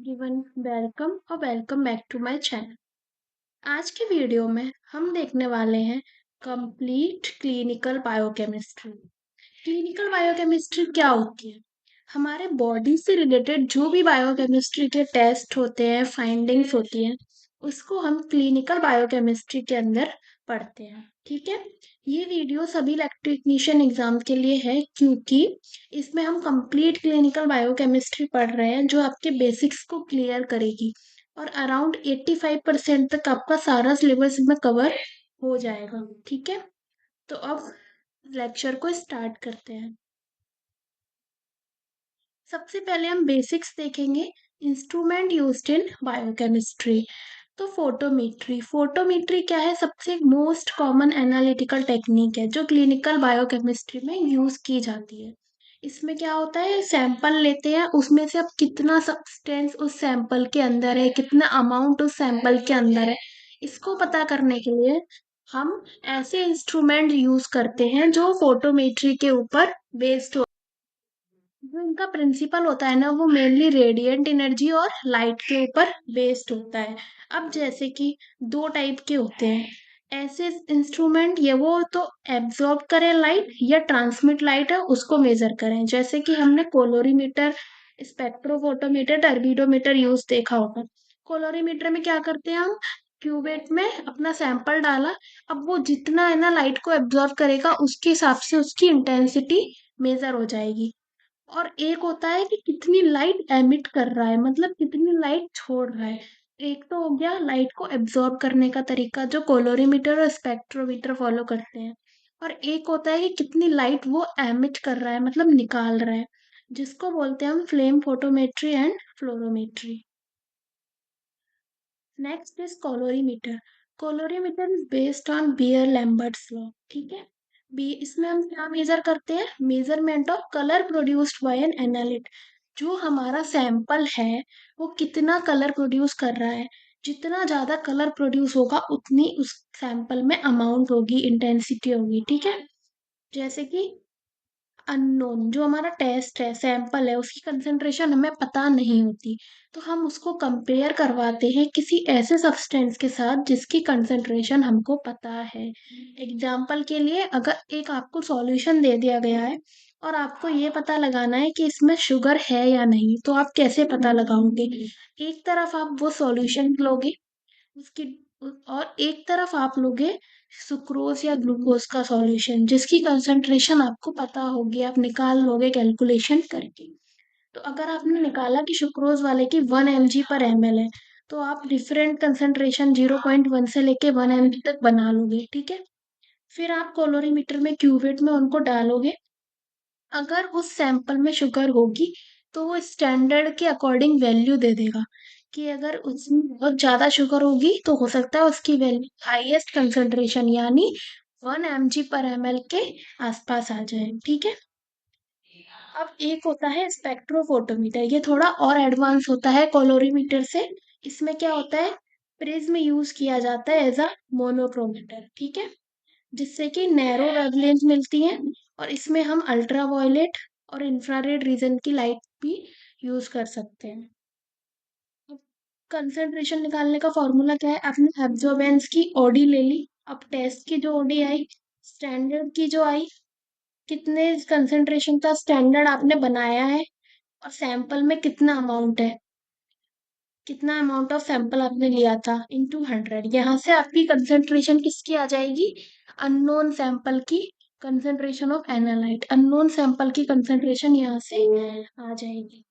Everyone, welcome और welcome back to my channel. आज की वीडियो में हम देखने वाले हैं complete clinical biochemistry. Clinical biochemistry क्या होती है? हमारे बॉडी से रिलेटेड जो भी बायोकेमिस्ट्री के टेस्ट होते हैं, फाइंडिंग्स होती हैं, उसको हम क्लिनिकल बायोकेमिस्ट्री के अंदर पढ़ते हैं। ठीक है। ये वीडियो सभी लैब टेक्नीशियन एग्जाम के लिए है, क्योंकि इसमें हम कंप्लीट क्लिनिकल बायोकेमिस्ट्री पढ़ रहे हैं जो आपके बेसिक्स को क्लियर करेगी और अराउंड 85% तक आपका सारा सिलेबस में कवर हो जाएगा। ठीक है। तो अब लेक्चर को स्टार्ट करते हैं। सबसे पहले हम बेसिक्स देखेंगे। Instrument used in biochemistry. तो फोटोमेट्री फोटोमेट्री क्या है? सबसे मोस्ट कॉमन एनालिटिकल टेक्निक है जो क्लिनिकल बायोकेमिस्ट्री में यूज की जाती है। इसमें क्या होता है, सैंपल लेते हैं, उसमें से अब कितना सब्सटेंस उस सैंपल के अंदर है, कितना अमाउंट उस सैंपल के अंदर है, इसको पता करने के लिए हम ऐसे इंस्ट्रूमेंट यूज करते हैं जो फोटोमेट्री के ऊपर बेस्ड। जो इनका प्रिंसिपल होता है ना, वो मेनली रेडिएंट एनर्जी और लाइट के ऊपर बेस्ड होता है। अब जैसे कि दो टाइप के होते हैं ऐसे इंस्ट्रूमेंट, ये वो तो एब्जॉर्ब करें लाइट या ट्रांसमिट लाइट है उसको मेजर करें। जैसे कि हमने कोलोरीमीटर, स्पेक्ट्रोफोटोमीटर, टर्बिडोमीटर यूज देखा होगा। कोलोरीमीटर में क्या करते हैं हम, क्यूवेट में अपना सैंपल डाला, अब वो जितना है ना लाइट को एब्जॉर्ब करेगा उसके हिसाब से उसकी इंटेंसिटी मेजर हो जाएगी। और एक होता है कि कितनी लाइट एमिट कर रहा है, मतलब कितनी लाइट छोड़ रहा है। एक तो हो गया लाइट को एब्जॉर्ब करने का तरीका जो कोलोरीमीटर और स्पेक्ट्रोमीटर फॉलो करते हैं, और एक होता है कि कितनी लाइट वो एमिट कर रहा है, मतलब निकाल रहा है, जिसको बोलते हैं हम flame photometry and fluorometry. Next is colorimeter. Colorimeter is based on Beer Lambert's law. ठीक है। बी इसमें हम क्या मेजर करते हैं, measurement of colour produced by an analyte. जो हमारा सैंपल है वो कितना कलर प्रोड्यूस कर रहा है, जितना ज्यादा कलर प्रोड्यूस होगा उतनी उस सैंपल में अमाउंट होगी, इंटेंसिटी होगी। ठीक है। जैसे कि अननोन जो हमारा टेस्ट है, सैंपल है, उसकी कंसंट्रेशन हमें पता नहीं होती, तो हम उसको कंपेयर करवाते हैं किसी ऐसे सब्सटेंस के साथ जिसकी कंसंट्रेशन हमको पता है। एग्जाम्पल के लिए, अगर एक आपको सॉल्यूशन दे दिया गया है और आपको ये पता लगाना है कि इसमें शुगर है या नहीं, तो आप कैसे पता लगाओगे? एक तरफ आप वो सॉल्यूशन लोगे उसकी, और एक तरफ आप लोगे सुक्रोज या ग्लूकोज का सॉल्यूशन जिसकी कंसंट्रेशन आपको पता होगी, आप निकाल लोगे कैलकुलेशन करके। तो अगर आपने निकाला कि सुक्रोज वाले की 1 mg/ml है, तो आप डिफरेंट कंसंट्रेशन 0.1 से लेके 1 mg तक बना लोगे। ठीक है। फिर आप कोलोरीमीटर में, क्यूवेट में उनको डालोगे। अगर उस सैंपल में शुगर होगी तो वो स्टैंडर्ड के अकॉर्डिंग वैल्यू दे देगा, कि अगर उसमें बहुत ज्यादा शुगर होगी तो हो सकता है उसकी वैल्यू हाईएस्ट कंसंट्रेशन यानी 1 mg/ml के आसपास आ जाए। ठीक है। अब एक होता है स्पेक्ट्रोफोटोमीटर, ये थोड़ा और एडवांस होता है कोलोरीमीटर से। इसमें क्या होता है, प्रिज्म यूज किया जाता है एज अ मोनोक्रोमीटर। ठीक है। जिससे कि नैरो वेवलेंथ मिलती है, और इसमें हम अल्ट्रा वायलेट और इंफ्रारेड रीजन की लाइट भी यूज कर सकते हैं। कंसंट्रेशन निकालने का फॉर्मूला क्या है, आपने एब्जॉर्बेंस की ओडी ले ली, अब टेस्ट की जो ओडी आई, स्टैंडर्ड की जो आई, कितने कंसंट्रेशन का स्टैंडर्ड आपने बनाया है, और सैंपल में कितना अमाउंट है, कितना अमाउंट ऑफ सैंपल आपने लिया था, इनटू 100। यहाँ से आपकी कंसंट्रेशन किसकी आ जाएगी, अननोन सैंपल की concentration of analyte, unknown sample की कंसंट्रेशन यहाँ से आ जाएगी।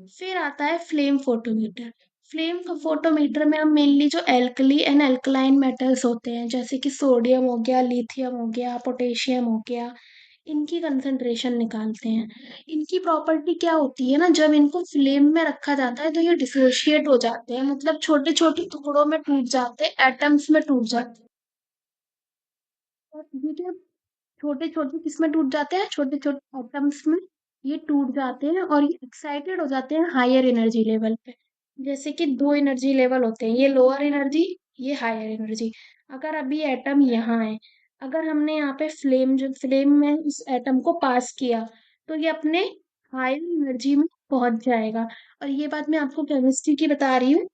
फिर आता है फ्लेम फोटोमीटर। फ्लेम फोटोमीटर में हम मेनली जो एल्कली एंड एल्कलाइन मेटल्स होते हैं, जैसे कि सोडियम हो गया, लिथियम हो गया, पोटेशियम हो गया, इनकी कंसंट्रेशन निकालते हैं। इनकी प्रॉपर्टी क्या होती है ना, जब इनको फ्लेम में रखा जाता है तो ये डिसोशिएट हो जाते हैं, मतलब छोटे छोटे टुकड़ों में टूट जाते हैं, एटम्स में टूट जाते हैं। और ये जो छोटे छोटे किसमें टूट जाते हैं, छोटे छोटे एटम्स में ये टूट जाते हैं, और ये एक्साइटेड हो जाते हैं हायर एनर्जी लेवल पे। जैसे कि दो एनर्जी लेवल होते हैं, ये लोअर एनर्जी, ये हायर एनर्जी। अगर अभी एटम यहाँ है, अगर हमने यहाँ पे फ्लेम, जो फ्लेम में इस एटम को पास किया, तो ये अपने हायर एनर्जी में पहुंच जाएगा। और ये बात मैं आपको केमिस्ट्री की बता रही हूँ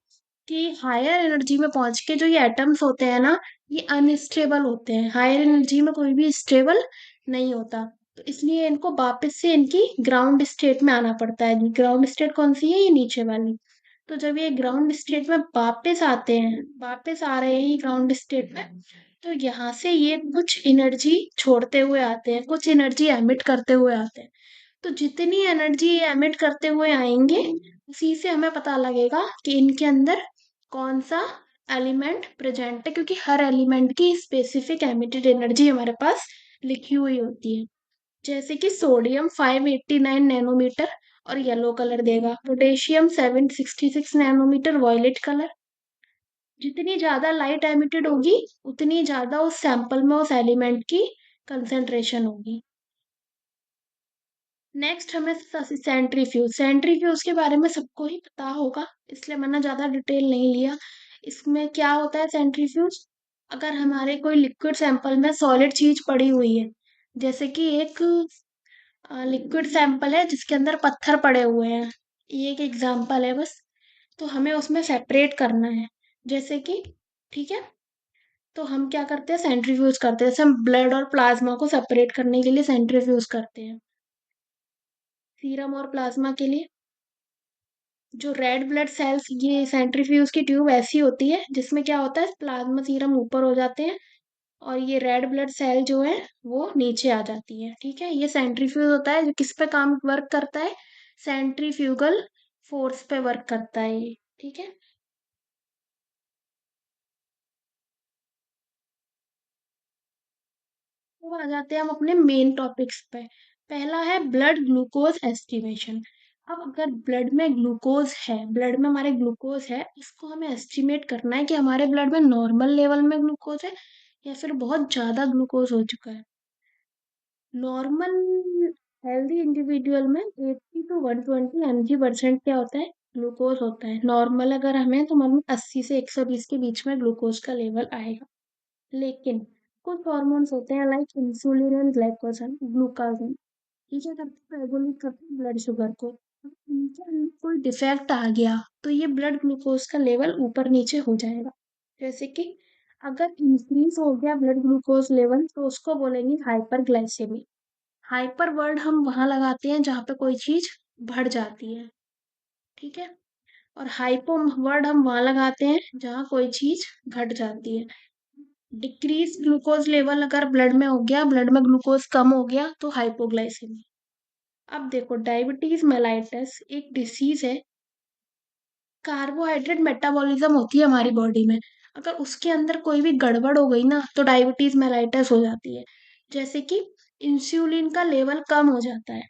कि हायर एनर्जी में पहुंच के जो ये एटम्स होते हैं ना, ये अनस्टेबल होते हैं। हायर एनर्जी में कोई भी स्टेबल नहीं होता, तो इसलिए इनको वापस से इनकी ग्राउंड स्टेट में आना पड़ता है। ग्राउंड स्टेट कौन सी है? ये नीचे वाली। तो जब ये ग्राउंड स्टेट में वापस आते हैं, वापस आ रहे हैं ये ग्राउंड स्टेट में, तो यहाँ से ये कुछ एनर्जी छोड़ते हुए आते हैं, कुछ एनर्जी एमिट करते हुए आते हैं। तो जितनी एनर्जी ये एमिट करते हुए आएंगे, उसी से हमें पता लगेगा कि इनके अंदर कौन सा एलिमेंट प्रेजेंट है, क्योंकि हर एलिमेंट की स्पेसिफिक एमिटेड एनर्जी हमारे पास लिखी हुई होती है। जैसे कि सोडियम 589 नैनोमीटर और येलो कलर देगा, पोटेशियम 766 नैनोमीटर वॉयलेट कलर। जितनी ज्यादा लाइट एमिटेड होगी, उतनी ज्यादा उस सैंपल में उस एलिमेंट की कंसेंट्रेशन होगी। नेक्स्ट हमें सेंट्रीफ्यूज। सेंट्रीफ्यूज के बारे में सबको ही पता होगा, इसलिए मैंने ज्यादा डिटेल नहीं लिया। इसमें क्या होता है सेंट्रीफ्यूज? अगर हमारे कोई लिक्विड सैंपल में सॉलिड चीज पड़ी हुई है, जैसे कि एक लिक्विड सैंपल है जिसके अंदर पत्थर पड़े हुए हैं, ये एक एग्जांपल है बस, तो हमें उसमें सेपरेट करना है। जैसे कि, ठीक है, तो हम क्या करते हैं? सेंट्रीफ्यूज करते हैं। जैसे हम ब्लड और प्लाज्मा को सेपरेट करने के लिए सेंट्रीफ्यूज करते हैं, सीरम और प्लाज्मा के लिए। जो रेड ब्लड सेल्स, ये सेंट्रीफ्यूज की ट्यूब ऐसी होती है जिसमें क्या होता है, प्लाज्मा सीरम ऊपर हो जाते हैं और ये रेड ब्लड सेल जो है वो नीचे आ जाती है। ठीक है, ये सेंट्रीफ्यूज होता है। जो किस पे काम वर्क करता है? सेंट्रीफ्यूगल फोर्स पे वर्क करता है ये। ठीक है, तो आ जाते हैं हम अपने मेन टॉपिक्स पे। पहला है ब्लड ग्लूकोज एस्टिमेशन। अब अगर ब्लड में ग्लूकोज है, ब्लड में हमारे ग्लूकोज है, इसको हमें एस्टिमेट करना है कि हमारे ब्लड में नॉर्मल लेवल में ग्लूकोज है या फिर बहुत ज्यादा ग्लूकोज हो चुका है। नॉर्मल हेल्दी इंडिविजुअल में 80 टू 120 mg% क्या होता है? ग्लूकोज होता है। नॉर्मल अगर हमें, तो हमें 80 से 120 के बीच में ग्लूकोज का लेवल आएगा। लेकिन कुछ हार्मोन्स होते हैं like insulin and glycogen glucagon, ठीक है, करते रेगुलेट करते हैं ब्लड शुगर को। अगर इनके अंदर कोई डिफेक्ट आ गया तो ये ब्लड ग्लूकोज का लेवल ऊपर नीचे हो जाएगा। जैसे कि अगर इंक्रीज हो गया ब्लड ग्लूकोज लेवल, तो उसको बोलेंगे हाइपरग्लाइसेमी। हाइपर वर्ड हम वहां लगाते हैं जहाँ पे कोई चीज बढ़ जाती है, ठीक है, और हाइपो वर्ड हम वहां लगाते हैं जहाँ कोई चीज घट जाती है। डिक्रीज ग्लूकोज लेवल अगर ब्लड में हो गया, ब्लड में ग्लूकोज कम हो गया, तो हाइपोग्लाइसेमी। अब देखो, डायबिटीज मेलाइटस एक डिसीज है। कार्बोहाइड्रेट मेटाबॉलिज्म होती है हमारी बॉडी में, अगर उसके अंदर कोई भी गड़बड़ हो गई ना, तो डायबिटीज मेलाइटस हो जाती है। जैसे कि इंसुलिन का लेवल कम हो जाता है।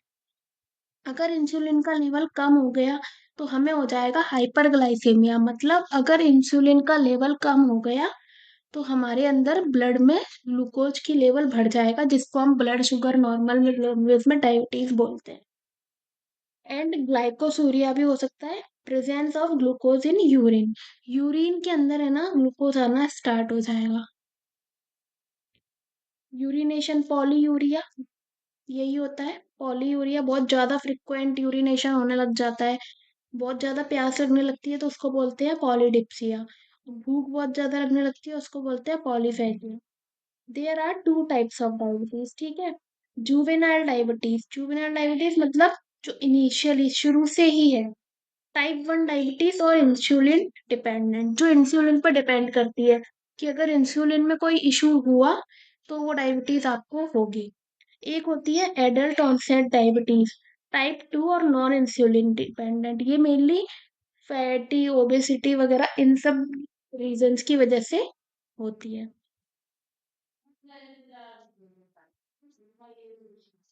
अगर इंसुलिन का लेवल कम हो गया, तो हमें हो जाएगा हाइपरग्लाइसेमिया। मतलब अगर इंसुलिन का लेवल कम हो गया, तो हमारे अंदर ब्लड में ग्लूकोज की लेवल बढ़ जाएगा, जिसको हम ब्लड शुगर नॉर्मल में लैंग्वेज में डायबिटीज बोलते हैं। एंड ग्लाइकोसूरिया भी हो सकता है, presence of glucose in urine. Urine के अंदर है ना, ग्लूकोज आना स्टार्ट हो जाएगा। यूरिनेशन, पॉलीयूरिया, यही होता है। पॉलीयूरिया, बहुत ज्यादा फ्रिक्वेंट यूरिनेशन होने लग जाता है, बहुत ज्यादा प्यास लगने लगती है तो उसको बोलते हैं पॉलीडिप्सिया। भूख बहुत ज्यादा लगने लगती है, उसको बोलते हैं polyphagia. There are two types of diabetes, ठीक है। जुवेनाइल डायबिटीज, जुवेनाइल डायबिटीज मतलब जो इनिशियली शुरू से ही है। टाइप 1 डायबिटीज और इंसुलिन डिपेंडेंट, जो इंसुलिन पर डिपेंड करती है, कि अगर इंसुलिन में कोई इशू हुआ तो वो डायबिटीज आपको होगी। एक होती है एडल्ट ऑनसेट डायबिटीज, टाइप 2 और नॉन इंसुलिन डिपेंडेंट। ये मेनली फैटी, ओबेसिटी वगैरह इन सब रीजंस की वजह से होती है।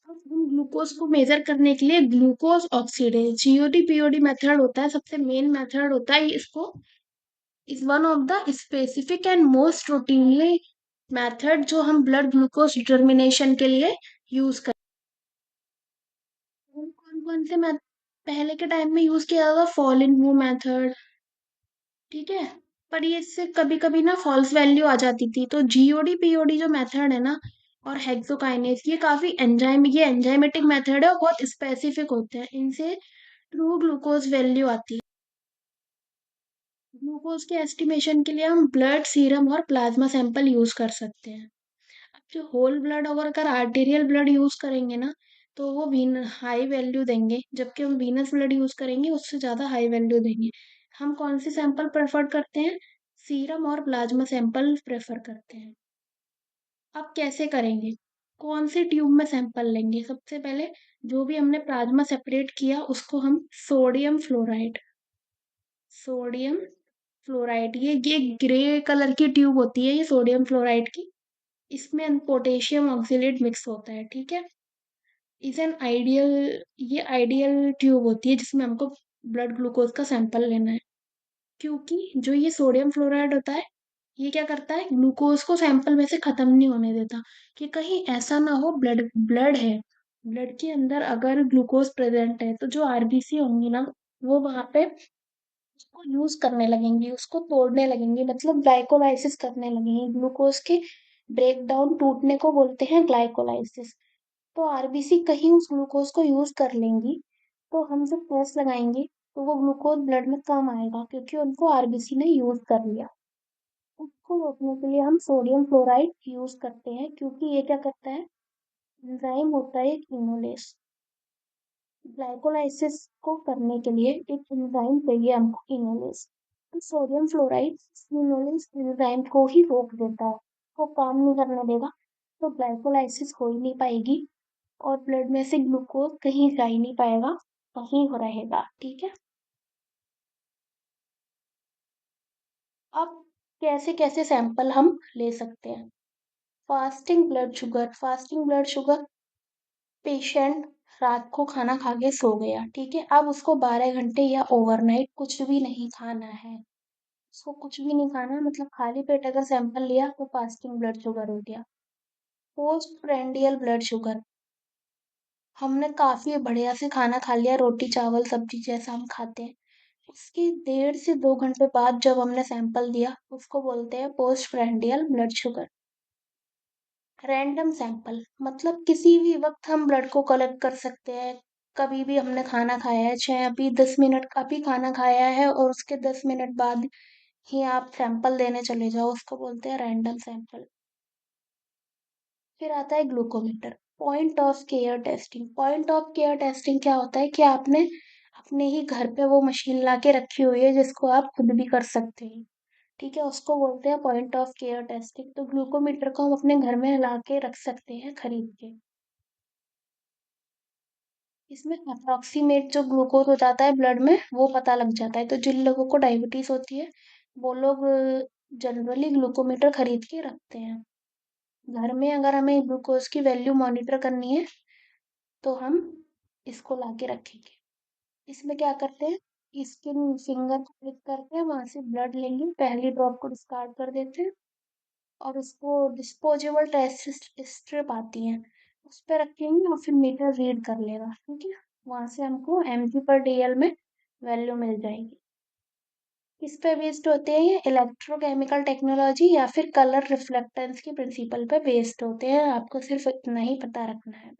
अब हम ग्लूकोज को मेजर करने के लिए glucose oxidase, GOD POD method होता है, सबसे मेन मेथड होता है इसको। Is one of the specific and most routinely method जो हम ब्लड ग्लूकोज डिटर्मिनेशन के लिए यूज करते हैं। कौन कौन से पहले के टाइम में यूज किया जाता? फॉल इन वू मेथड, ठीक है, पर ये इससे कभी कभी ना फॉल्स वैल्यू आ जाती थी। तो जीओडी पीओडी जो मेथड है ना, और हेक्सोकाइनेज, ये काफी एंजाइम, ये एंजाइमेटिक मेथड है और बहुत स्पेसिफिक होते हैं। इनसे ट्रू ग्लूकोज वैल्यू आती है। ग्लूकोज के एस्टिमेशन के लिए हम ब्लड, सीरम और प्लाज्मा सैंपल यूज कर सकते हैं। अब जो होल ब्लड और अगर आर्टेरियल ब्लड यूज करेंगे ना, तो वो वीन हाई वैल्यू देंगे, जबकि हम वीनस ब्लड यूज करेंगे उससे ज्यादा हाई वैल्यू देंगे। हम कौन से सैंपल प्रेफर करते हैं? सीरम और प्लाज्मा सैंपल प्रेफर करते हैं। अब कैसे करेंगे? कौन से ट्यूब में सैंपल लेंगे? सबसे पहले जो भी हमने प्लाज्मा सेपरेट किया उसको हम सोडियम फ्लोराइड ये ग्रे कलर की ट्यूब होती है, ये सोडियम फ्लोराइड की। इसमें पोटेशियम ऑक्सीलेट मिक्स होता है, ठीक है। इज एन आइडियल ये आइडियल ट्यूब होती है जिसमें हमको ब्लड ग्लूकोज का सैंपल लेना है। क्योंकि जो ये सोडियम फ्लोराइड होता है, ये क्या करता है, ग्लूकोज को सैंपल में से खत्म नहीं होने देता। कि कहीं ऐसा ना हो, ब्लड ब्लड है, ब्लड के अंदर अगर ग्लूकोज प्रेजेंट है तो जो आरबीसी होंगी ना, वो वहां पे उसको यूज करने लगेंगी, उसको तोड़ने लगेंगी, मतलब ग्लाइकोलाइसिस करने लगेंगी। ग्लूकोज के ब्रेक डाउन टूटने को बोलते हैं ग्लाइकोलाइसिस। तो आरबीसी कहीं उस ग्लूकोज को यूज कर लेंगी, तो हम जब टेस्ट लगाएंगे तो वो ग्लूकोज ब्लड में कम आएगा क्योंकि उनको आरबीसी ने यूज कर लिया। उसको रोकने के लिए हम सोडियम फ्लोराइड यूज करते हैं, क्योंकि ये क्या करता है, एंजाइम होता है एक इनोलेस। ग्लाइकोलाइसिस को करने के लिए एक एंजाइम चाहिए हमको, इनोलेस। तो सोडियम फ्लोराइड इनोलेस एंजाइम को ही रोक देता है, वो काम नहीं करने देगा। तो ग्लाइकोलाइसिस हो ही नहीं पाएगी और ब्लड में से ग्लूकोज कहीं जा ही नहीं पाएगा, वहीं हो रहेगा, ठीक है। अब कैसे कैसे सैंपल हम ले सकते हैं? फास्टिंग ब्लड शुगर पेशेंट रात को खाना खा के सो गया, ठीक है। अब उसको 12 घंटे या ओवरनाइट कुछ भी नहीं खाना है। उसको कुछ भी नहीं खाना, मतलब खाली पेट अगर सैंपल लिया तो फास्टिंग ब्लड शुगर हो गया। पोस्ट प्रेंडियल ब्लड शुगर, हमने काफी बढ़िया से खाना खा लिया, रोटी चावल सब्जी जैसा हम खाते हैं, उसके 1.5 से 2 घंटे बाद जब हमने सैंपल दिया उसको बोलते हैं post prandial blood sugar. Random sample मतलब किसी भी वक्त हम ब्लड को कलेक्ट कर सकते हैं। कभी भी हमने खाना खाया है, चाहे अभी 10 मिनट अभी खाना खाया है और उसके 10 मिनट बाद ही आप सैंपल देने चले जाओ, उसको बोलते हैं रैंडम सैंपल। फिर आता है glucometer. Point of care testing क्या होता है कि आपने अपने ही घर पे वो मशीन ला के रखी हुई है जिसको आप खुद भी कर सकते हैं, ठीक है, उसको बोलते हैं पॉइंट ऑफ केयर टेस्टिंग। तो ग्लूकोमीटर को हम अपने घर में ला के रख सकते हैं खरीद के। इसमें अप्रोक्सीमेट जो ग्लूकोज हो जाता है ब्लड में वो पता लग जाता है। तो जिन लोगों को डायबिटीज होती है वो लोग जनरली ग्लूकोमीटर खरीद के रखते हैं घर में। अगर हमें ग्लूकोज की वैल्यू मॉनिटर करनी है तो हम इसको ला के रखेंगे। इसमें क्या करते हैं, इसके फिंगर को क्लिक करके वहां से ब्लड लेंगे, पहली ड्रॉप को डिस्कार्ड कर देते हैं और उसको डिस्पोजेबल टेस्ट स्ट्रिप आती है उस पर रखेंगे और फिर मीटर रीड कर लेगा, ठीक है। वहां से हमको mg/dl में वैल्यू मिल जाएगी। किस पे बेस्ड होते हैं ये? इलेक्ट्रोकेमिकल टेक्नोलॉजी या फिर कलर रिफ्लेक्टेंस के प्रिंसिपल पे बेस्ड होते हैं, आपको सिर्फ इतना ही पता रखना है।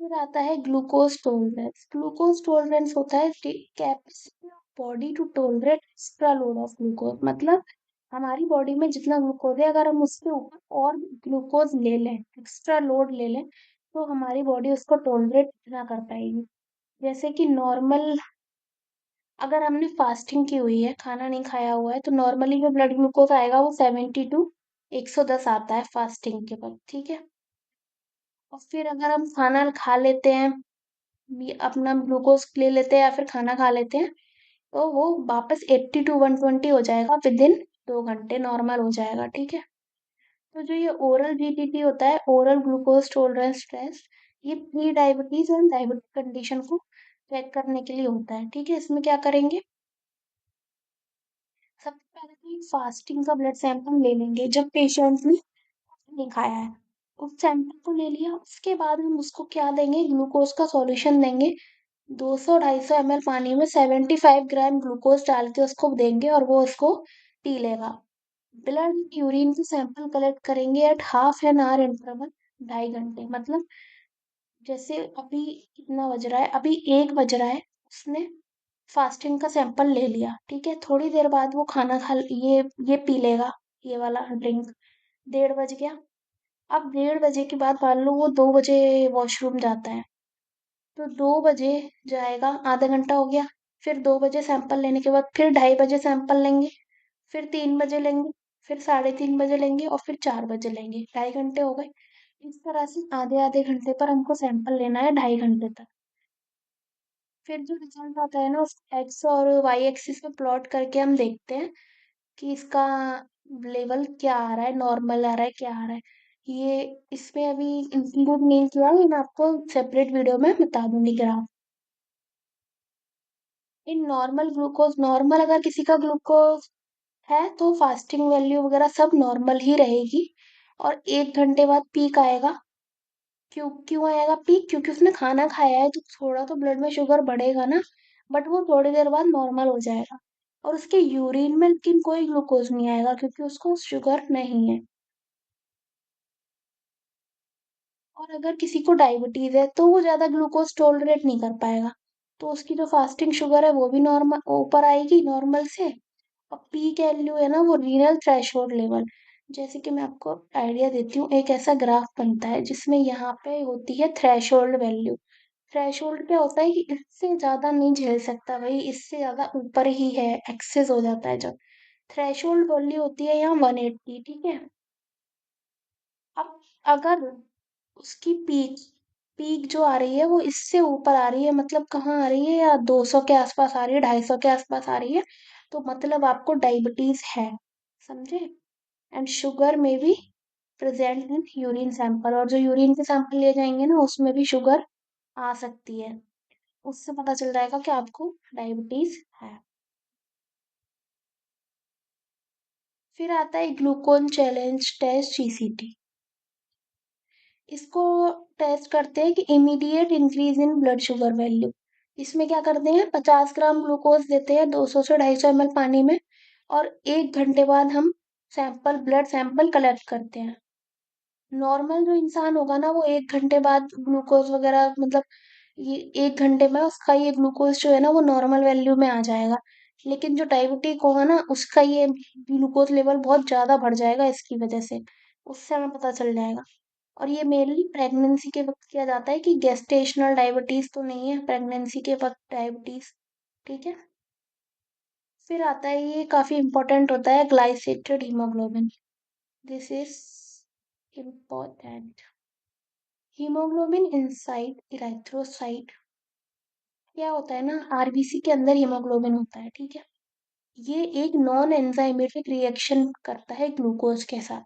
फिर आता है ग्लूकोज टॉलरेंस। ग्लूकोज टॉलरेंस होता है capacity of body to tolerate extra load of glucose. मतलब हमारी बॉडी में जितना ग्लूकोज है, अगर हम उसके ऊपर और ग्लूकोज ले लें, एक्स्ट्रा लोड ले लें, तो हमारी बॉडी उसको टॉलरेट इतना कर पाएगी। जैसे कि नॉर्मल, अगर हमने फास्टिंग की हुई है, खाना नहीं खाया हुआ है, तो नॉर्मली जो ब्लड ग्लूकोज आएगा वो 70 to 110 आता है फास्टिंग के वक्त, ठीक है। और फिर अगर हम खाना खा लेते हैं, अपना ग्लूकोज ले लेते हैं या फिर खाना खा लेते हैं, तो वो वापस 80 to 120 हो जाएगा, विद इन 2 घंटे नॉर्मल हो जाएगा, ठीक है। तो जो ये ओरल जीटीटी होता है, ओरल ग्लूकोज टॉलरेंस टेस्ट, ये pre diabetes and diabetic condition को चेक करने के लिए होता है, ठीक है। इसमें क्या करेंगे, सबसे पहले तो एक फास्टिंग का ब्लड सैंपल ले लेंगे जब पेशेंट ने नहीं खाया है। उस सैंपल को ले लिया, उसके बाद हम उसको क्या देंगे, ग्लूकोज का सॉल्यूशन देंगे। 200-250 ml पानी में 75 ग्राम ग्लूकोज डाल के उसको देंगे और वो उसको पी लेगा। ब्लड यूरिन के सैंपल कलेक्ट करेंगे at half an hour interval, 2.5 घंटे मतलब जैसे अभी कितना बज रहा है, अभी 1 बज रहा है, उसने फास्टिंग का सैंपल ले लिया, ठीक है, थोड़ी देर बाद वो खाना खा ये पी लेगा, ये वाला ड्रिंक। 1:30 बज गया। अब 1:30 बजे के बाद मान लो वो 2 बजे वॉशरूम जाता है, तो 2 बजे जाएगा, आधा घंटा हो गया। फिर 2 बजे सैंपल लेने के बाद फिर 2:30 बजे सैंपल लेंगे, फिर 3 बजे लेंगे, फिर 3:30 बजे लेंगे और फिर 4 बजे लेंगे, 2.5 घंटे हो गए। इस तरह से आधे आधे घंटे पर हमको सैंपल लेना है, 2.5 घंटे तक। फिर जो रिजल्ट आता है ना, उस एक्स और वाई एक्सिस पे प्लॉट करके हम देखते हैं कि इसका लेवल क्या आ रहा है, नॉर्मल आ रहा है, क्या आ रहा है। ये इसमें अभी इंक्लूड नहीं किया, मैं आपको सेपरेट वीडियो में बता दूंगी graph. In normal glucose, normal अगर किसी का ग्लूकोज है तो फास्टिंग वैल्यू वगैरह सब नॉर्मल ही रहेगी। और 1 घंटे बाद पीक आएगा। क्यों क्यों आएगा पीक? क्योंकि उसने खाना खाया है तो थोड़ा तो ब्लड में शुगर बढ़ेगा ना, बट वो थोड़ी देर बाद नॉर्मल हो जाएगा। और उसके यूरिन में लेकिन कोई ग्लूकोज नहीं आएगा क्योंकि उसको शुगर नहीं है। और अगर किसी को डायबिटीज है तो वो ज्यादा ग्लूकोज टॉलरेट नहीं कर पाएगा, तो उसकी जो फास्टिंग शुगर है वो भी नॉर्मल ऊपर आएगी नॉर्मल से। और पीक वैल्यू है ना, वो रीनल थ्रेशोल्ड लेवल। जैसे कि मैं आपको आइडिया देती हूँ, एक ऐसा ग्राफ बनता है जिसमें यहाँ पे होती है थ्रेशोल्ड वैल्यू। थ्रेशोल्ड क्या होता है कि इससे ज्यादा नहीं झेल सकता भाई, इससे ज्यादा ऊपर ही है, एक्सेस हो जाता है जब। थ्रेशोल्ड वैल्यू होती है यहाँ 180, ठीक है। अब अगर उसकी पीक पीक जो आ रही है वो इससे ऊपर आ रही है, मतलब कहाँ आ रही है, या 200 के आसपास आ रही है, 250 के आसपास आ रही है, तो मतलब आपको डायबिटीज है, समझे। एंड शुगर में भी प्रेजेंट इन यूरिन सैंपल, और जो यूरिन के सैंपल लिए जाएंगे ना उसमें भी शुगर आ सकती है। उससे पता चल जाएगा कि आपको डायबिटीज है। फिर आता है ग्लूकोन चैलेंज टेस्ट, जीसीटी। इसको टेस्ट करते हैं कि immediate increase in blood sugar value. इसमें क्या करते हैं, 50 ग्राम ग्लूकोज देते हैं 200 से 250 ml पानी में, और 1 घंटे बाद हम ब्लड सैंपल कलेक्ट करते हैं। नॉर्मल जो इंसान होगा ना वो 1 घंटे बाद ग्लूकोज वगैरह, मतलब ये 1 घंटे में उसका ये ग्लूकोज जो है ना वो नॉर्मल वैल्यू में आ जाएगा। लेकिन जो डायबिटिक होगा ना उसका ये ग्लूकोज लेवल बहुत ज्यादा बढ़ जाएगा, इसकी वजह से उससे हमें पता चल जाएगा। और ये मेनली प्रेगनेंसी के वक्त किया जाता है, कि गेस्टेशनल डायबिटीज तो नहीं है, प्रेगनेंसी के वक्त डायबिटीज, ठीक है। फिर आता है, ये काफी इंपॉर्टेंट होता है, glycated haemoglobin. This is important. Haemoglobin inside erythrocyte, क्या होता है ना, आरबीसी के अंदर हीमोग्लोबिन होता है, ठीक है। ये एक नॉन एंजाइमेटिक रिएक्शन करता है ग्लूकोज के साथ।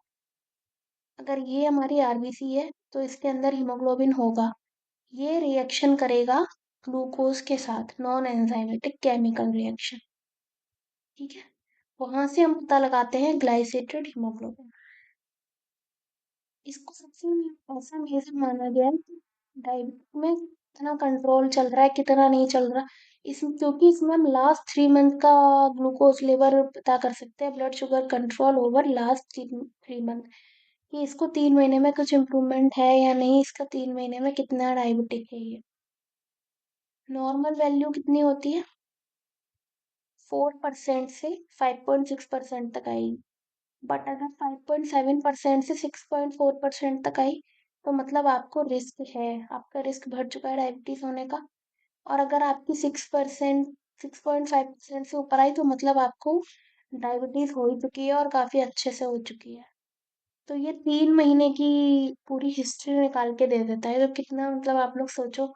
अगर ये हमारी आरबीसी है तो इसके अंदर हीमोग्लोबिन होगा, ये रिएक्शन करेगा ग्लूकोज के साथ, नॉन एंजाइमेटिक केमिकल रिएक्शन, ठीक है। वहां से हम पता लगाते हैं ग्लाइसेटेड हीमोग्लोबिन। इसको सबसे ऐसा मेजर माना गया है कि डायबिटीज में कितना कंट्रोल चल रहा है, कितना नहीं चल रहा। इसमें क्योंकि इसमें हम लास्ट 3 मंथ का ग्लूकोज लेवल पता कर सकते हैं, blood sugar control over last 3 month, कि इसको 3 महीने में कुछ इम्प्रूवमेंट है या नहीं, इसका 3 महीने में कितना डायबिटिक है ये। नॉर्मल वैल्यू कितनी होती है, 4% से 5.6% तक आएगी। बट अगर 5.7% से 6.4% तक आई तो मतलब आपको रिस्क है, आपका रिस्क बढ़ चुका है डायबिटीज होने का। और अगर आपकी 6.5% से ऊपर आई तो मतलब आपको डायबिटीज हो ही चुकी है, और काफी अच्छे से हो चुकी है। तो ये 3 महीने की पूरी हिस्ट्री निकाल के दे देता है, तो कितना, मतलब आप लोग सोचो,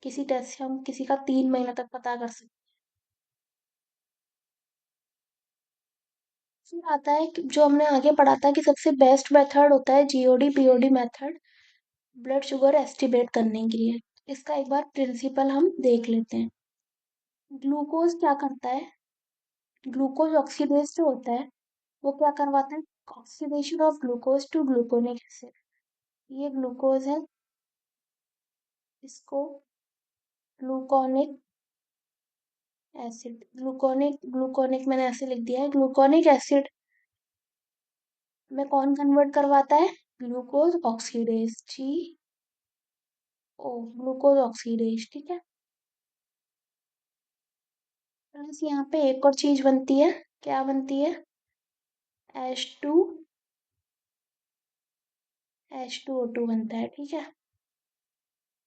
किसी टेस्ट से हम किसी का 3 महीना तक पता कर सकते। फिर आता है जो हमने आगे पढ़ा था कि सबसे बेस्ट मेथड होता है GOD POD method, blood sugar estimate करने के लिए। इसका एक बार प्रिंसिपल हम देख लेते हैं। ग्लूकोज क्या करता है, ग्लूकोज ऑक्सीडेज जो होता है वो क्या करवाता है, oxidation of glucose to gluconic acid. ये ग्लूकोज है, इसको ग्लूकोनिक एसिड, ग्लूकोनिक ग्लूकोनिक मैंने ऐसे लिख दिया है, ग्लूकोनिक एसिड में कौन कन्वर्ट करवाता है, ग्लूकोज ऑक्सीडेज, GOX। ओ ग्लूकोज ऑक्सीडेज, ठीक है। प्लस यहाँ पे एक और चीज बनती है, क्या बनती है? H2 H2O2 बनता है, ठीक है।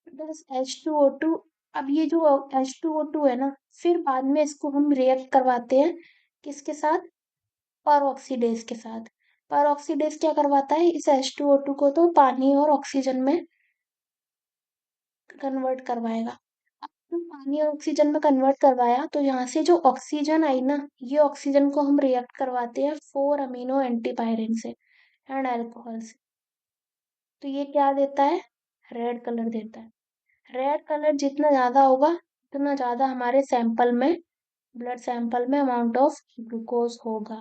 Plus H2O2। अब ये जो H2O2 है ना, फिर बाद में इसको हम रिएक्ट करवाते हैं किसके साथ? पर ऑक्सीडेज के साथ। पर ऑक्सीडेज क्या करवाता है? इस H2O2 को तो पानी और ऑक्सीजन में कन्वर्ट करवाएगा। अब तो पानी और ऑक्सीजन में कन्वर्ट करवाया, तो यहाँ से जो ऑक्सीजन आई ना, ये ऑक्सीजन को हम रिएक्ट करवाते हैं 4 अमीनो एंटीपायरिन से एंड अल्कोहल से। तो ये क्या देता है? रेड कलर देता है। रेड कलर जितना ज्यादा होगा, उतना ज्यादा हमारे सैंपल में, ब्लड सैंपल में अमाउंट ऑफ ग्लूकोज होगा।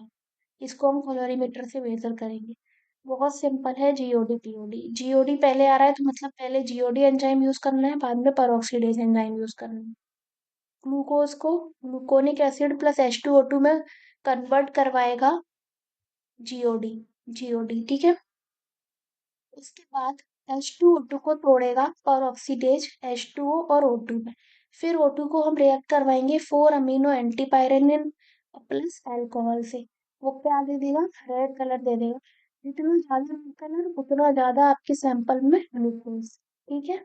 इसको हम कलोरीमीटर से मेजर करेंगे। बहुत सिंपल है, जीओडी पीओडी। जीओडी पहले आ रहा है तो मतलब पहले जीओडी एंजाइम यूज करना है, बाद में peroxidase एंजाइम यूज करना है। ग्लूकोज को ग्लूकोनिक एसिड प्लस H2O2 में कन्वर्ट करवाएगा जीओडी। जीओडी, ठीक है। उसके बाद H2O2 को तोड़ेगा पर ऑक्सीडेज H2O और O2 में। फिर O2 को हम रिएक्ट करवाएंगे 4 अमीनो एंटीपायरेनिन प्लस अल्कोहल से। वो क्या दे देगा? रेड कलर दे देगा। जितना ज्यादा रेड कलर, उतना ज्यादा आपके सैंपल में ग्लूकोज, ठीक है।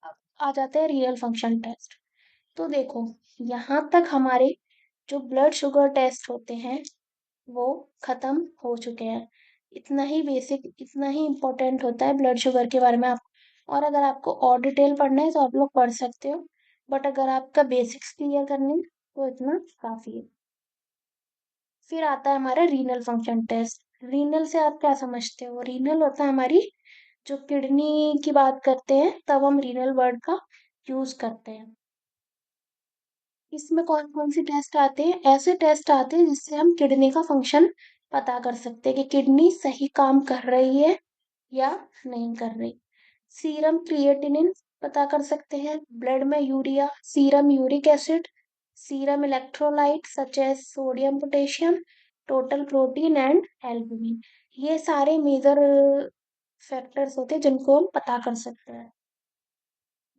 अब आ जाते हैं रियल फंक्शन टेस्ट। तो देखो, यहाँ तक हमारे जो ब्लड शुगर टेस्ट होते हैं वो खत्म हो चुके हैं। इतना ही बेसिक, इतना ही इम्पोर्टेंट होता है ब्लड शुगर के बारे में आप। और अगर आपको और डिटेल पढ़ना है तो आप लोग पढ़ सकते हो, बट अगर आपका बेसिक्स क्लियर करनी है तो इतना काफी है। फिर आता है हमारा रीनल फंक्शन टेस्ट। रीनल से आप क्या समझते हो? रीनल होता है हमारी, जो किडनी की बात करते हैं तब हम रीनल वर्ड का यूज करते हैं। इसमें कौन कौन से टेस्ट आते हैं? ऐसे टेस्ट आते हैं जिससे हम किडनी का फंक्शन पता कर सकते हैं कि किडनी सही काम कर रही है या नहीं कर रही। सीरम क्रिएटिनिन पता कर सकते हैं, ब्लड में urea, serum uric acid, serum electrolyte such as sodium potassium, total protein and albumin. ये सारे मेजर फैक्टर्स होते हैं जिनको हम पता कर सकते हैं।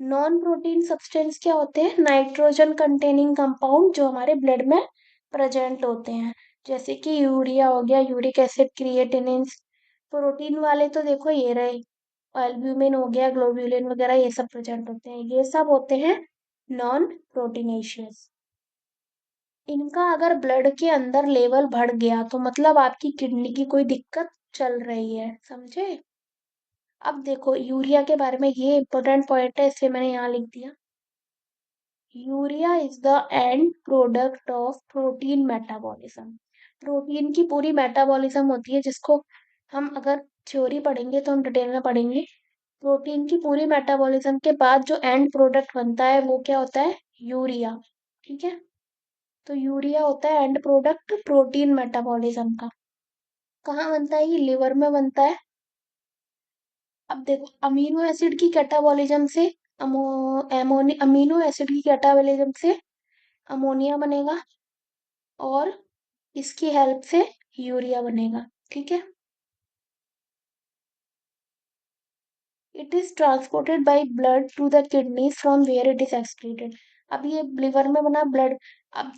नॉन प्रोटीन सब्सटेंस क्या होते हैं? नाइट्रोजन कंटेनिंग कंपाउंड जो हमारे ब्लड में प्रेजेंट होते हैं, जैसे कि यूरिया हो गया, यूरिक एसिड, क्रिएटिनिन। प्रोटीन वाले तो देखो ये रहे, एल्ब्यूमिन हो गया, ग्लोब्यूलिन वगैरह, ये सब प्रेजेंट होते हैं। ये सब होते हैं नॉन प्रोटीनेशियस। इनका अगर ब्लड के अंदर लेवल बढ़ गया तो मतलब आपकी किडनी की कोई दिक्कत चल रही है, समझे? अब देखो यूरिया के बारे में, ये इंपॉर्टेंट पॉइंट है इसलिए मैंने यहाँ लिख दिया। Urea is the end product of protein metabolism. Protein की पूरी मेटाबॉलिज्म होती है, जिसको हम अगर थ्योरी पढ़ेंगे तो हम डिटेल में पढ़ेंगे। प्रोटीन की पूरी मेटाबॉलिज्म के बाद जो एंड प्रोडक्ट बनता है वो क्या होता है? यूरिया, ठीक है। तो यूरिया होता है एंड प्रोडक्ट प्रोटीन मेटाबॉलिज्म का। कहाँ बनता है? ये लिवर में बनता है। अब देखो, अमीनो एसिड की कैटाबॉलिज्म से अमीनो एसिड की कैटाबॉलिज्म से अमोनिया बनेगा, और इसकी हेल्प से यूरिया बनेगा, ठीक है। It is transported by blood to the kidney from where it is excreted. अब ये लिवर में बना ब्लड, अब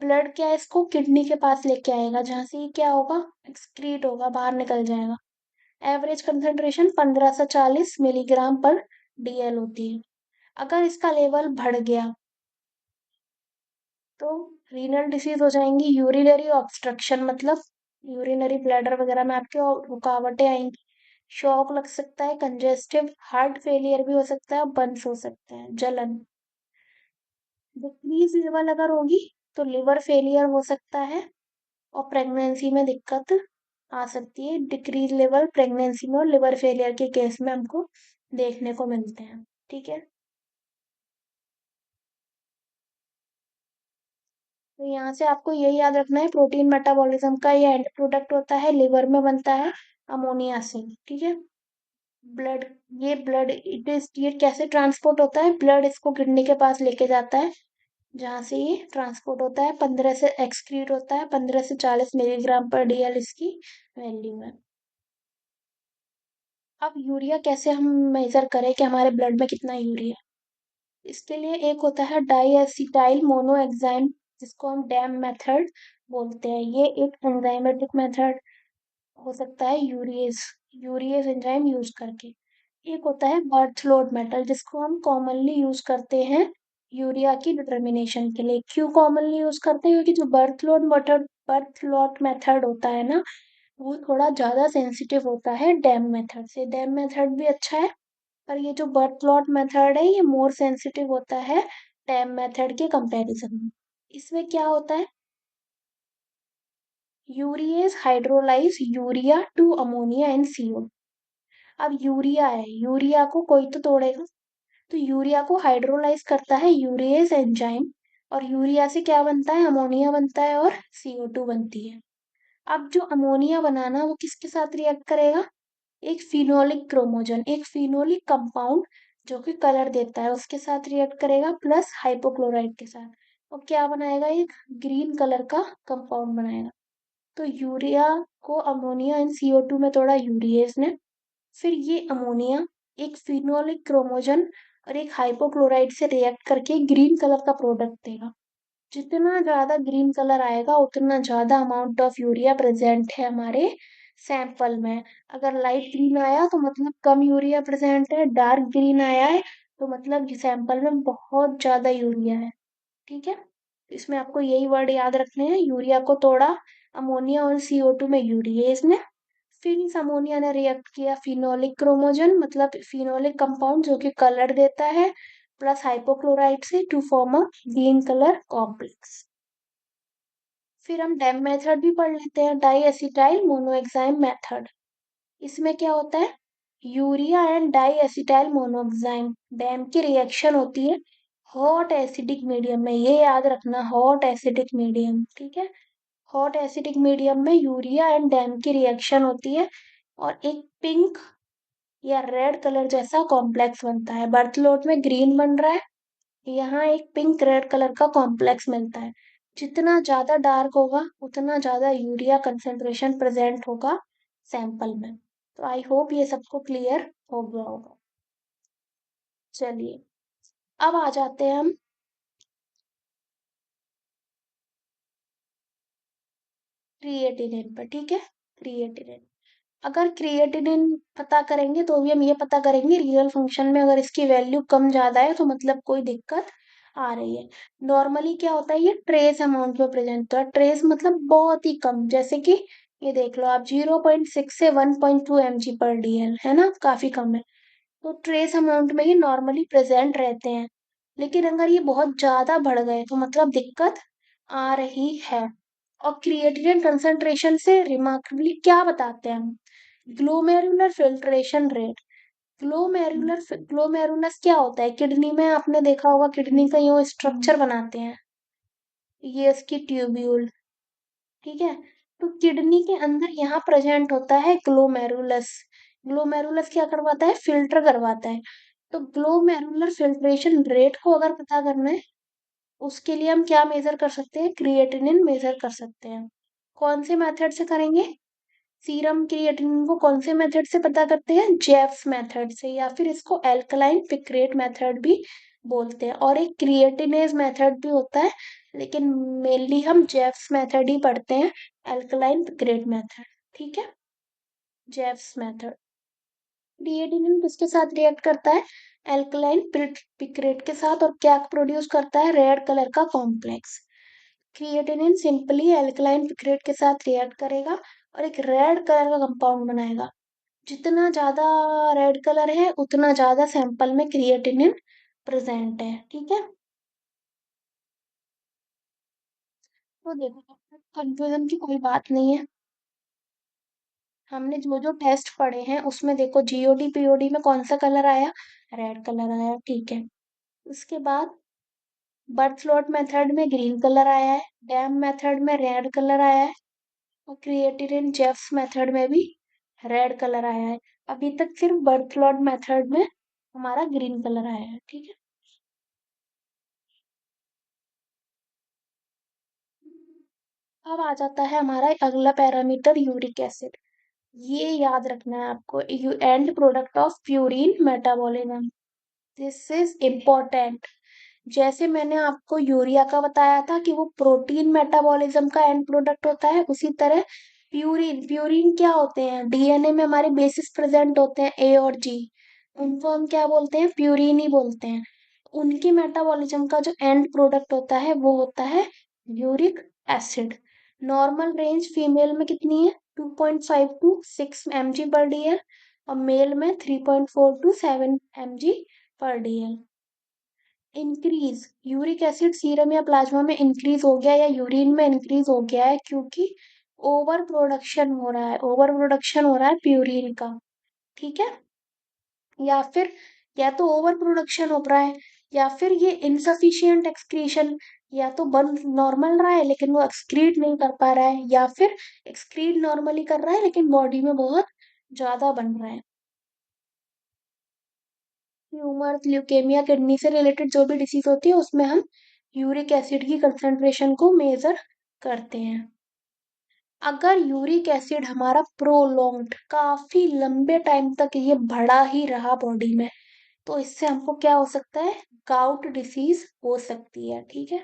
ब्लड क्या है, इसको किडनी के पास लेके आएगा, जहां से ये क्या होगा? एक्सक्रीट होगा, बाहर निकल जाएगा। एवरेज कंसंट्रेशन 15 से 40 मिलीग्राम पर डीएल होती है। अगर इसका लेवल बढ़ गया तो रीनल डिसीज हो जाएंगी, यूरिनरी ऑब्स्ट्रक्शन, मतलब यूरिनरी ब्लैडर वगैरह में आपके और रुकावटें आएंगी, शॉक लग सकता है, कंजेस्टिव हार्ट फेलियर भी हो सकता है, बंस हो सकता है, जलन। डिक्रीज लेवल अगर होगी तो लिवर फेलियर हो सकता है, और प्रेगनेंसी में दिक्कत आ सकती है। डिक्रीज लेवल प्रेगनेंसी में और लिवर फेलियर के केस में हमको देखने को मिलते हैं, ठीक है। तो यहाँ से आपको यही याद रखना है, प्रोटीन मेटाबॉलिज्म का ये एंड प्रोडक्ट होता है, लिवर में बनता है अमोनिया से, ठीक है। ब्लड, ये ब्लड इट इज, ये कैसे ट्रांसपोर्ट होता है? ब्लड इसको किडनी के पास लेके जाता है, जहाँ से ये ट्रांसपोर्ट होता है, 15 से एक्सक्रीट होता है, 15 से 40 मिलीग्राम पर DL इसकी वैल्यू है। अब यूरिया कैसे हम मेजर करें कि हमारे ब्लड में कितना यूरिया है? इसके लिए एक होता है डाई एसिटाइल मोनोएक्साइम, जिसको हम डैम मेथड बोलते हैं। ये एक एंजाइमेटिक मेथड हो सकता है यूरिएज यूरिएज एंजाइम यूज करके। एक होता है बर्थ लोड मेथड, जिसको हम कॉमनली यूज करते हैं यूरिया की डिटर्मिनेशन के लिए। क्यों कॉमनली यूज करते हैं? क्योंकि जो बर्थ लोड मेथड होता है ना, वो थोड़ा ज्यादा सेंसिटिव होता है डैम मेथड से। डैम मेथड भी अच्छा है, पर ये जो बर्थ लॉट मेथड है, ये मोर सेंसिटिव होता है टैम मेथड के कंपैरिजन में। इसमें क्या होता है? Urease hydrolyse urea to ammonia and CO। अब यूरिया है, यूरिया को कोई तो तोड़ेगा, तो यूरिया को हाइड्रोलाइज करता है यूरिएज एंजाइम, और यूरिया से क्या बनता है? अमोनिया बनता है और CO2 बनती है। अब जो अमोनिया बनाना, वो किसके साथ रिएक्ट करेगा? एक फिनोलिक क्रोमोजन, एक फिनोलिक कंपाउंड जो कि कलर देता है, उसके साथ रिएक्ट करेगा, प्लस हाइपोक्लोराइड के साथ, और क्या बनाएगा? एक ग्रीन कलर का कंपाउंड बनाएगा। तो यूरिया को अमोनिया एंड CO2 में तोड़ा यूरिएज ने, फिर ये अमोनिया एक फिनोलिक क्रोमोजन और एक हाइपोक्लोराइड से रिएक्ट करके ग्रीन कलर का प्रोडक्ट देगा। जितना ज्यादा ग्रीन कलर आएगा, उतना ज्यादा अमाउंट ऑफ यूरिया प्रेजेंट है हमारे सैंपल में। अगर लाइट ग्रीन आया तो मतलब कम यूरिया प्रेजेंट है, डार्क ग्रीन आया है तो मतलब सैंपल में बहुत ज्यादा यूरिया है। ठीक है, इसमें आपको यही वर्ड याद रखने हैं। यूरिया को तोड़ा अमोनिया और CO2 में यूरिएज ने, फिर इस अमोनिया ने रिएक्ट किया फिनोलिक क्रोमोजन, मतलब फिनोलिक कंपाउंड जो कि कलर देता है, प्लस हाइपोक्लोराइड से to form a green colour complex. फिर हम डैम मेथड भी पढ़ लेते हैं, डाई एसिटाइल मोनोएक्साइम मेथड। इसमें क्या होता है? Urea and diacetyl monoxime DAM की रिएक्शन होती है हॉट एसिडिक मीडियम में। ये याद रखना, हॉट एसिडिक मीडियम, ठीक है। हॉट एसिडिक मीडियम में यूरिया एंड डैम की रिएक्शन होती है, और एक पिंक या रेड कलर जैसा कॉम्प्लेक्स बनता है। बर्थ लोट में ग्रीन बन रहा है, यहाँ एक पिंक रेड कलर का कॉम्प्लेक्स मिलता है। जितना ज्यादा डार्क होगा, उतना ज्यादा यूरिया कंसेंट्रेशन प्रेजेंट होगा सैंपल में। तो आई होप ये सबको क्लियर हो गया होगा। चलिए, अब आ जाते हैं हम क्रिएटिनिन पर। ठीक है, क्रिएटिनिन। अगर क्रिएटिनिन पता करेंगे तो भी हम ये पता करेंगे रियल फंक्शन में अगर इसकी वैल्यू कम ज्यादा है तो मतलब कोई दिक्कत आ रही है। नॉर्मली क्या होता है? ये ट्रेस अमाउंट में प्रेजेंट होता है। ट्रेस मतलब बहुत ही कम, जैसे कि ये देख लो आप, 0.6 से 1.2 mg/dl है ना, काफी कम है। तो ट्रेस अमाउंट में ही नॉर्मली प्रेजेंट रहते हैं। लेकिन अगर ये बहुत ज्यादा बढ़ गए तो मतलब दिक्कत आ रही है। और क्रिएटिनिन कंसंट्रेशन से रिमार्केबली क्या बताते हैं हम? Glomerular filtration rate. ग्लोमेरुलस क्या होता है? किडनी में आपने देखा होगा, किडनी का ये स्ट्रक्चर बनाते हैं, ये इसकी ट्यूब्यूल, ठीक है। तो किडनी के अंदर यहाँ प्रेजेंट होता है ग्लोमेरुलस। ग्लोमेरुलस क्या करवाता है? फिल्टर करवाता है। तो ग्लोमेरुलर फिल्ट्रेशन रेट को अगर पता करना है, उसके लिए हम क्या मेजर कर सकते हैं? क्रिएटिनिन मेजर कर सकते हैं। कौन से मेथड से करेंगे? सीरम क्रिएटिनिन को कौन से मेथड से पता करते हैं? जेफ्स मेथड से, या फिर इसको एल्कलाइन पिक्रेट मेथड भी बोलते हैं। और एक क्रिएटिनेज मेथड भी होता है, लेकिन मेनली हम जेफ्स मेथड ही पढ़ते हैं, एल्कलाइन पिक्रेट मेथड। ठीक है, जेफ्स मेथड। क्रिएटिनिन किसके साथ रिएक्ट करता है? एल्कलाइन पिक्रेट के साथ, और क्या प्रोड्यूस करता है? रेड कलर का complex. Creatinine simply alkaline picrate के साथ रिएक्ट करेगा और एक रेड कलर का कंपाउंड बनाएगा। जितना ज्यादा रेड कलर है, उतना ज्यादा सैंपल में क्रिएटिनिन प्रेजेंट है। ठीक है, तो देखो, कंफ्यूजन की कोई बात नहीं है। हमने जो जो टेस्ट पढ़े हैं उसमें देखो, GOD POD में कौन सा कलर आया? रेड कलर आया, ठीक है। उसके बाद बर्थ लॉट मेथड में ग्रीन कलर आया है, डैम मेथड में रेड कलर आया है, और क्रिएटिनिन जेफ्स मेथड में भी रेड कलर आया है। अभी तक सिर्फ बर्थ लॉट मेथड में हमारा ग्रीन कलर आया है। ठीक है, अब आ जाता है हमारा अगला पैरामीटर यूरिक एसिड। ये याद रखना है आपको, and product of purine metabolism. This is important. जैसे मैंने आपको यूरिया का बताया था कि वो प्रोटीन मेटाबॉलिज्म का एंड प्रोडक्ट होता है, उसी तरह प्यूरिन प्यूरिन क्या होते हैं, डीएनए में हमारे बेसिस प्रेजेंट होते हैं ए और जी, उनको हम क्या बोलते हैं, प्यूरिन ही बोलते हैं। उनकी मेटाबॉलिज्म का जो एंड प्रोडक्ट होता है वो होता है uric acid. Normal range female में कितनी है, 2.5 टू 6 mg पर डीएल, और मेल में 3.4 to 7 mg per DL. Increase uric acid serum या प्लाज्मा में इंक्रीज हो गया या यूरिन में इंक्रीज हो गया है क्योंकि ओवर प्रोडक्शन हो रहा है, ओवर प्रोडक्शन हो रहा है प्यूरिन का। ठीक है, या फिर या तो ओवर प्रोडक्शन हो रहा है, या फिर ये इनसफिशियंट एक्सक्रीशन, या तो बन नॉर्मल रहा है लेकिन वो एक्सक्रीट नहीं कर पा रहा है, या फिर एक्सक्रीट नॉर्मली कर रहा है लेकिन बॉडी में बहुत ज्यादा बन रहा है। ट्यूमर, ल्यूकेमिया, किडनी से रिलेटेड जो भी डिसीज होती है उसमें हम यूरिक एसिड की कंसंट्रेशन को मेजर करते हैं। अगर यूरिक एसिड हमारा प्रोलॉन्ग्ड काफी लंबे टाइम तक ये बढ़ा ही रहा बॉडी में, तो इससे हमको क्या हो सकता है, गाउट डिसीज हो सकती है। ठीक है,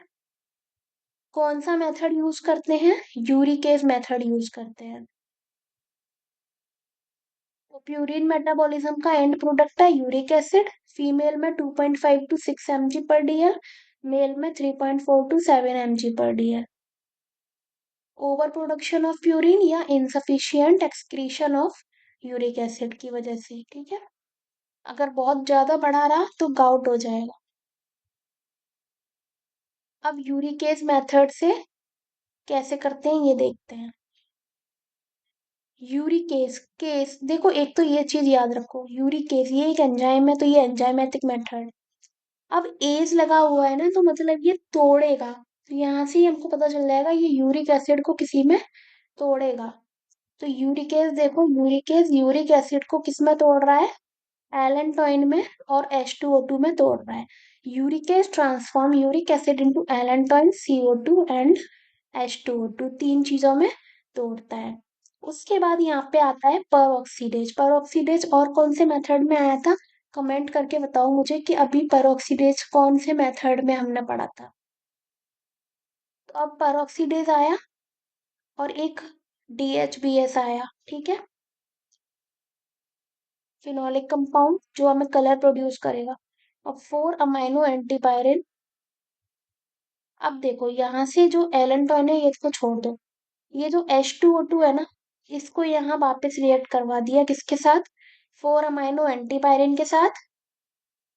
कौन सा मेथड यूज करते हैं, यूरिकेज मेथड यूज करते हैं। तो प्यूरिन मेटाबॉलिज्म का एंड प्रोडक्ट है यूरिक एसिड। फीमेल में 2.5 to 6 mg per DL, male में 3.4 to 7 mg per DL. Over production of purine या insufficient excretion of uric acid की वजह से। ठीक है, अगर बहुत ज्यादा बढ़ा रहा तो गाउट हो जाएगा। अब यूरिकेज मेथड से कैसे करते हैं ये देखते हैं। यूरिकेज केस देखो, एक तो ये चीज याद रखो, यूरिकेज ये एक एंजाइम है तो ये एंजाइमेटिक मेथड। अब एज लगा हुआ है ना तो मतलब ये तोड़ेगा, तो यहाँ से ही हमको पता चल जाएगा ये यूरिक एसिड को किसी में तोड़ेगा। तो यूरिकेज देखो, यूरिकेज यूरिक एसिड को किस में तोड़ रहा है, एलेंटोइन में और H2O2 में तोड़ रहा है। Uricase transform uric acid into allantoin, CO2 and H2O2, तीन चीजों में तोड़ता है। उसके बाद यहाँ पे आता है परऑक्सीडेज। परऑक्सीडेज और कौन से मेथड में आया था, कमेंट करके बताओ मुझे कि अभी परऑक्सीडेज कौन से मेथड में हमने पढ़ा था। तो अब परऑक्सीडेज आया और एक DHBS आया। ठीक है, फिनोलिक कंपाउंड जो हमें कलर प्रोड्यूस करेगा, और 4 अमाइनो एंटीपायरिन। अब देखो यहाँ से जो एलेंटोइन है ये इसको छोड़ दो, ये जो H2O2 है ना, इसको यहाँ वापस रिएक्ट करवा दिया किसके साथ, 4 अमाइनो एंटीपायरिन के साथ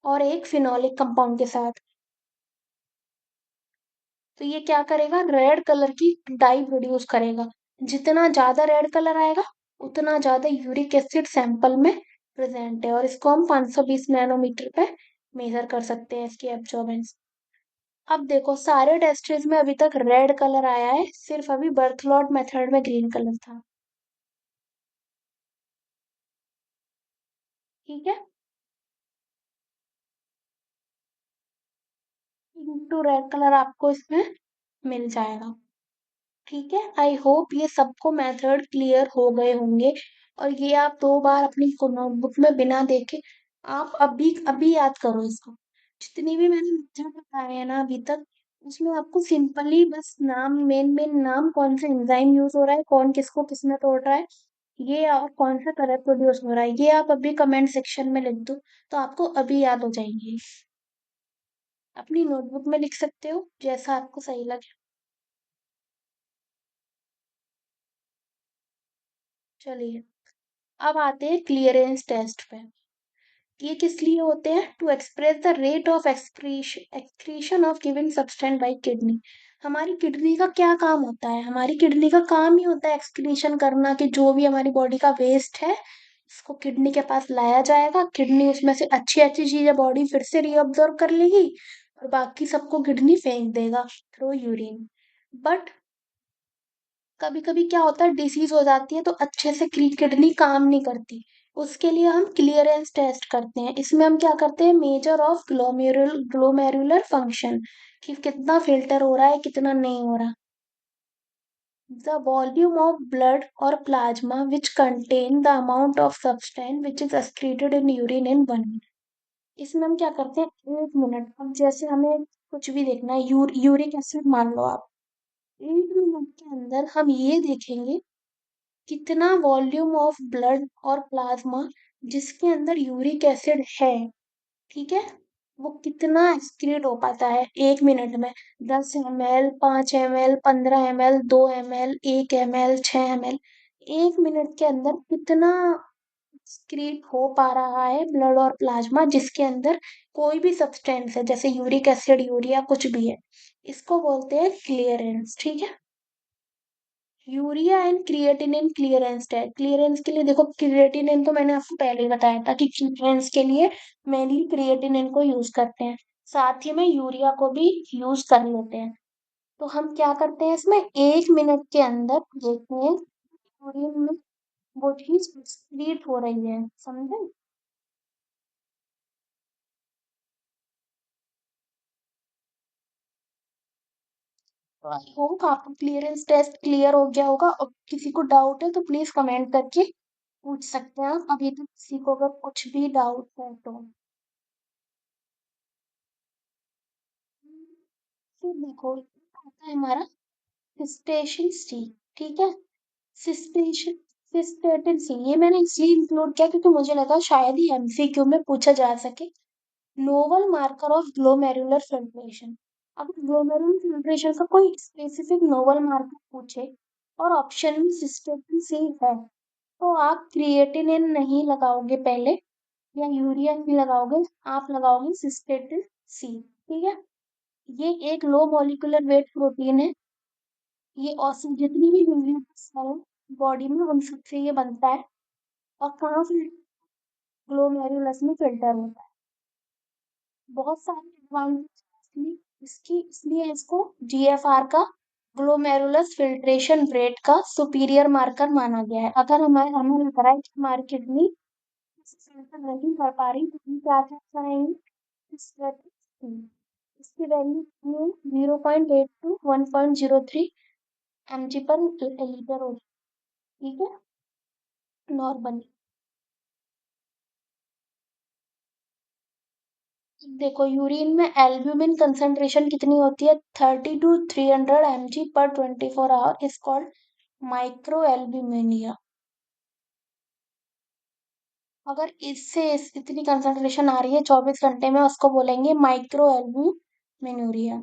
और एक फिनोलिक कंपाउंड के साथ। तो ये क्या करेगा, रेड कलर की डाई प्रोड्यूस करेगा। जितना ज्यादा रेड कलर आएगा उतना ज्यादा यूरिक एसिड सैंपल में प्रेजेंट है, और इसको हम 520 नैनोमीटर पे मेजर कर सकते हैं इसकी एब्जॉर्बेंस। अब देखो सारे टेस्ट्स में अभी तक रेड कलर आया है, सिर्फ अभी बर्थलॉट मेथड में ग्रीन कलर था। ठीक है, टू रेड कलर आपको इसमें मिल जाएगा। ठीक है, आई होप ये सबको मेथड क्लियर हो गए होंगे, और ये आप 2 बार अपनी नोटबुक में बिना देखे आप अभी अभी याद करो इसको। जितनी भी मैंने मेथड बताए हैं ना अभी तक, उसमें आपको सिंपली बस नाम, मेन मेन नाम, कौन सा एंजाइम यूज हो रहा है, कौन किसको किसमें तोड़ रहा है, ये और कौन सा कलर प्रोड्यूस हो रहा है, ये आप अभी कमेंट सेक्शन में लिख दो तो आपको अभी याद हो जाएंगे। अपनी नोटबुक में लिख सकते हो जैसा आपको सही लगे। चलिए, अब आते हैं क्लियरेंस टेस्ट पे। ये किस लिए होते हैं, to express the rate of excretion of given substance by kidney. हमारी किडनी का क्या काम होता है, हमारी किडनी का काम ही होता है एक्सक्रीशन करना, कि जो भी हमारी बॉडी का वेस्ट है इसको किडनी के पास लाया जाएगा, किडनी उसमें से अच्छी अच्छी चीजें बॉडी फिर से रीअब्जॉर्ब कर लेगी, और बाकी सबको किडनी फेंक देगा थ्रू यूरिन। बट कभी कभी क्या होता है, डिसीज हो जाती है तो अच्छे से किडनी काम नहीं करती, उसके लिए हम क्लियरेंस टेस्ट करते हैं। इसमें हम क्या करते हैं, मेजर ऑफ ग्लोमेरुलर फंक्शन, कि कितना फिल्टर हो रहा है कितना नहीं हो रहा। The volume of blood or plasma which contain the amount of substance which is excreted in urine in 1 minute. इसमें हम क्या करते हैं, 1 मिनट, अब जैसे हमें कुछ भी देखना है, यूरिक एसिड मान लो आप, 1 मिनट के अंदर हम ये देखेंगे कितना वॉल्यूम ऑफ ब्लड और प्लाज्मा जिसके अंदर यूरिक एसिड है, ठीक है, वो कितना एक्सक्रीट हो पाता है 1 मिनट में। 10 ml, 5 ml, 15 ml, 2 ml, 1 ml, 6 ml, 1 minute के अंदर कितना एक्सक्रीट हो पा रहा है ब्लड और प्लाज्मा जिसके अंदर कोई भी सब्सटेंस है, जैसे यूरिक एसिड, यूरिया, कुछ भी है, इसको बोलते हैं क्लियरेंस, ठीक है। यूरिया एंड क्रिएटिनिन क्लियरेंस है। क्लियरेंस के लिए देखो, क्रिएटिनिन तो मैंने आपको पहले ही बताया था कि क्लियरेंस के लिए मेनली क्रिएटिनिन को यूज करते हैं, साथ ही में यूरिया को भी यूज कर लेते हैं। तो हम क्या करते हैं इसमें, 1 मिनट के अंदर देखते हैं यूरिन में वो चीज एक्सक्रीट हो रही है, समझे। तो आई होप आपको क्लियरेंस टेस्ट क्लियर हो गया होगा, और किसी को डाउट है तो प्लीज कमेंट करके पूछ सकते हैं आप, अभी तक किसी को अगर कुछ भी डाउट है तो। फिर देखो आता है हमारा सिस्टेशन सी, ठीक है। सिस्टेशन सिस्टेटिन सी, ये मैंने इसलिए इंक्लूड किया क्योंकि मुझे लगा शायद ही एमसीक्यू में पूछा जा सके। Novel marker of glomerular filtration. अगर ग्लोमेरुलर फिल्ट्रेशन का कोई स्पेसिफिक नोवल मार्कर पूछे और ऑप्शन में सिस्टेटिन सी है, तो आप क्रिएटिनिन नहीं लगाओगे पहले, या यूरिया नहीं लगाओगे, आप लगाओगे सिस्टेटिन सी, ठीक है। ये एक लो मॉलिक्यूलर वेट प्रोटीन है। ये औसत जितनी भी यूरिया सेल बॉडी में उन सबसे ये बनता है, और कहाँ से, ग्लोमेरुलस में फिल्टर होता है। बहुत सारे एडवांटेज इसकी, इसलिए इसको जीएफआर का, ग्लोमेरुलस फिल्ट्रेशन रेट का सुपीरियर मार्कर माना गया है। अगर हमें हमें लग रहा है कि हमारी किडनी फिल्टर नहीं कर पा रही तो हम क्या क्या करेंगे, इसकी वैल्यू 0.8 to 1.03 mg पर लीटर होगी, ठीक है, नॉर्मली। देखो यूरिन में एल्ब्यूमिन कंसंट्रेशन कितनी होती है, 30 to 300 mg पर 24 आवर, इज कॉल्ड माइक्रो एल्ब्यूमिनिया। अगर इतनी कंसंट्रेशन आ रही है 24 घंटे में, उसको बोलेंगे माइक्रो एल्ब्यूमिनुरिया।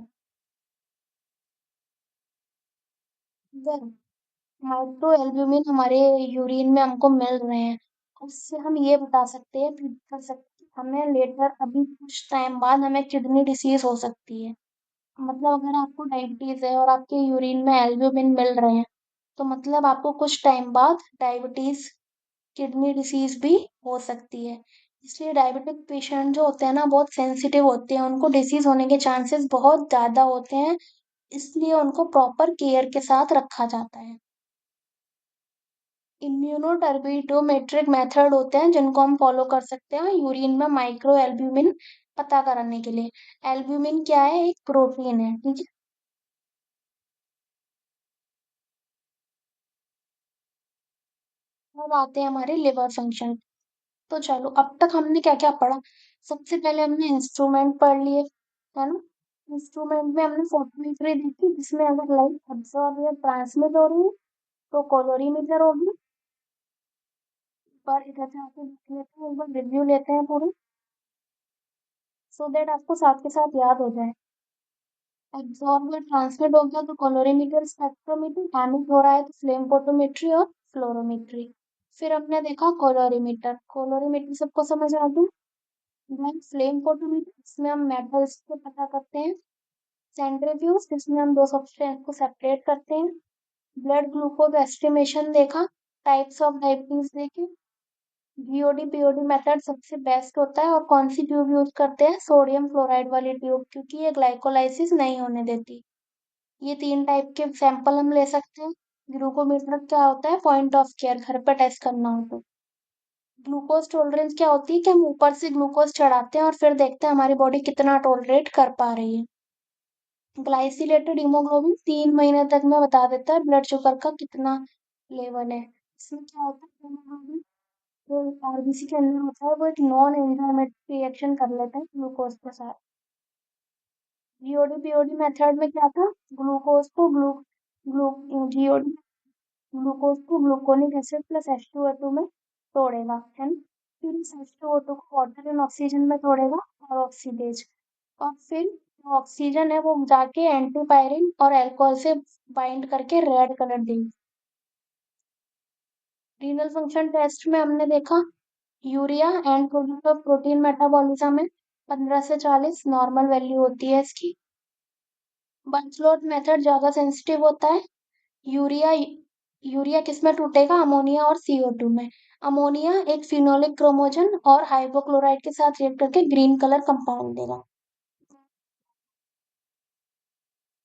माइक्रो एल्ब्यूमिन हमारे यूरिन में हमको मिल रहे हैं, उससे हम ये बता सकते हैं, predict कर सकते हैं, हमें लेटर अभी कुछ टाइम बाद हमें किडनी डिसीज हो सकती है। मतलब अगर आपको डायबिटीज है और आपके यूरिन में एल्ब्यूमिन मिल रहे हैं, तो मतलब आपको कुछ टाइम बाद डायबिटीज, किडनी डिसीज भी हो सकती है। इसलिए डायबिटिक पेशेंट जो होते हैं ना, बहुत सेंसिटिव होते हैं, उनको डिसीज होने के चांसेस बहुत ज्यादा होते हैं, इसलिए उनको प्रॉपर केयर के साथ रखा जाता है। इम्यूनोटर्बिडोमेट्रिक मेथड होते हैं जिनको हम फॉलो कर सकते हैं यूरिन में माइक्रो एल्ब्यूमिन पता करने के लिए। एल्ब्यूमिन क्या है, एक प्रोटीन है, ठीक है। अब आते हैं हमारे लिवर फंक्शन। तो चलो अब तक हमने क्या क्या पढ़ा। सबसे पहले हमने इंस्ट्रूमेंट पढ़ लिए, है ना। इंस्ट्रूमेंट में हमने फोटोमेट्री देखी, जिसमें अगर लाइट अब्सॉर्ब या ट्रांसमिट हो रही है तो कोलोरीमीटर होगी। पर इधर से आके देख लेते हैं, एक बार रिव्यू लेते हैं पूरी, सो दैट आपको साथ के साथ याद हो जाए। एब्जॉर्ब और ट्रांसमिट हो गया तो कलोरीमीटर, स्पेक्ट्रोमीटर, एमिट हो रहा है तो फ्लेम फोटोमेट्री और फ्लोरोमेट्री। फिर हमने देखा कोलोरीमीटर। कोलोरीमीटर सबको समझ आ गई। देन फ्लेम फोटोमीटर, इसमें हम मेटल्स को पता करते हैं। सेंट्रीफ्यूज, जिसमें हम दो सब्सटेंस को सेपरेट करते हैं। ब्लड ग्लूकोज एस्टिमेशन देखा। टाइप्स ऑफ डायबिटीज देखे। बीओडी पीओडी मेथड सबसे बेस्ट होता है, और कौन सी ट्यूब यूज करते हैं, सोडियम फ्लोराइड वाली ट्यूब, क्योंकि ये ग्लाइकोलाइसिस नहीं होने देती। ये 3 टाइप के सैंपल हम ले सकते हैं। ग्लूकोमीटर क्या होता है, पॉइंट ऑफ केयर, घर पर टेस्ट करना हो तो। ग्लूकोज टॉलरेंस क्या होती है कि हम ऊपर से ग्लूकोज चढ़ाते हैं और फिर देखते हैं हमारी बॉडी कितना टॉलरेट कर पा रही है। ग्लाइसिलेटेड हीमोग्लोबिन 3 महीने तक में बता देता है ब्लड शुगर का कितना लेवल है। इसमें क्या होता है, हीमोग्लोबिन जो आरबीसी के अंदर होता है वो एक नॉन एंजाइमेटिक रिएक्शन कर लेता है ग्लूकोज के साथ। जीओडी पीओडी मेथड में क्या था, ग्लूकोज को ग्लू ग्लू जीओडी ग्लूकोज को ग्लूकोनिक एसिड प्लस H2O2 में तोड़ेगा, है ना। फिर इस H2O2 को वाटर एंड ऑक्सीजन में तोड़ेगा और ऑक्सीडेज, और फिर जो ऑक्सीजन है वो जाके एंटीपायरिन और अल्कोहल से बाइंड करके रेड कलर देगी। रीनल फंक्शन टेस्ट में हमने देखा urea and produce of protein metabolism में 15 से 40 नॉर्मल वैल्यू होती है इसकी। बंचलॉट मेथड ज्यादा सेंसिटिव होता है। यूरिया यूरिया किस में टूटेगा, अमोनिया और CO2 में। अमोनिया एक फिनोलिक क्रोमोजन और हाइपोक्लोराइड के साथ रिएक्ट करके ग्रीन कलर कंपाउंड देगा।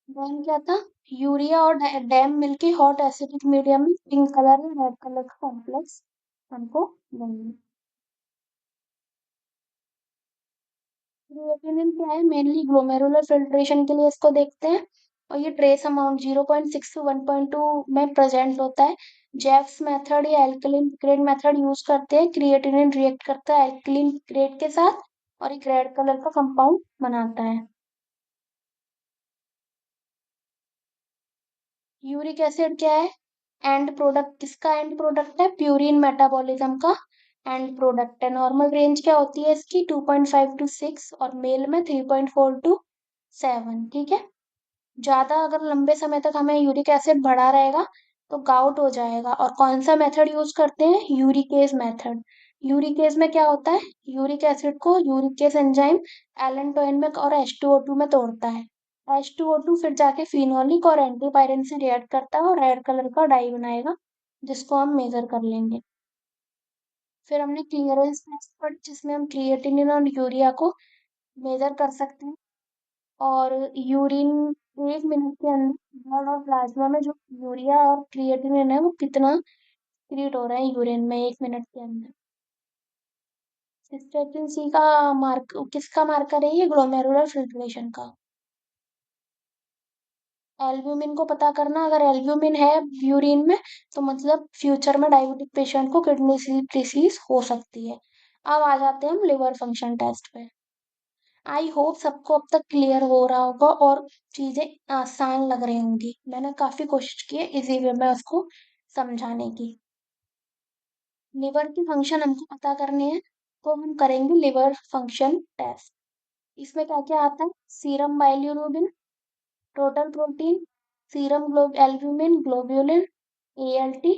देन क्या था, यूरिया और डैम मिलके हॉट एसिडिक मीडियम में पिंक कलर या रेड कलर का कॉम्प्लेक्स हमको देंगे। क्रिएटिनिन क्या है, मेनली ग्लोमेरुलर फिल्ट्रेशन के लिए इसको देखते हैं, और ये ट्रेस अमाउंट 0.6 to 1.2 में प्रेजेंट होता है। जेफ्स मेथड या एल्कलिन ग्रेड मेथड यूज करते हैं, क्रिएटिनिन रिएक्ट करता है एल्कलिन ग्रेड के साथ और एक रेड कलर का कंपाउंड बनाता है। यूरिक एसिड क्या है, एंड प्रोडक्ट, किसका एंड प्रोडक्ट है, प्यूरिन मेटाबॉलिज्म का एंड प्रोडक्ट है। नॉर्मल रेंज क्या होती है इसकी, 2.5 to 6, और मेल में 3.4 to 7, ठीक है। ज्यादा अगर लंबे समय तक हमें यूरिक एसिड बढ़ा रहेगा तो गाउट हो जाएगा। और कौन सा मेथड यूज करते हैं, यूरिकेज मेथड। यूरिकेज में क्या होता है, यूरिक एसिड को यूरिकेज एंजाइम एलेंटोइन में और H2O2 में तोड़ता है। H2O2 फिर जाके फिनोलिक और एंटीपायरिन से रिएक्ट करता है और रेड कलर का डाई बनाएगा, जिसको हम मेजर कर लेंगे। फिर हमने क्लियरेंस टेस्ट पर, जिसमें हम क्रिएटिनिन और यूरिया को मेजर कर सकते हैं। और यूरिन 1 मिनट के अंदर ब्लड और प्लाज्मा में जो यूरिया और क्रिएटिनिन है वो कितना क्रिएट हो रहा है यूरिन में 1 मिनट के अंदर। सिस्टेटिन सी का मार्क, किसका मार्कर है ये, ग्लोमेरुलर फिल्ट्रेशन का। एल्ब्यूमिन को पता करना, अगर एल्ब्यूमिन है यूरिन में तो मतलब फ्यूचर में डायबिटिक पेशेंट को किडनी डिसीज हो सकती है। अब आ जाते हैं हम लिवर फंक्शन टेस्ट पे। आई होप सबको अब तक क्लियर हो रहा होगा और चीजें आसान लग रही होंगी। मैंने काफी कोशिश की है इसी वे में उसको समझाने की। लिवर की फंक्शन हमको पता करनी है तो हम करेंगे लिवर फंक्शन टेस्ट। इसमें क्या क्या आता है, serum bilirubin, total protein, serum globe albumin, globulin, ALT,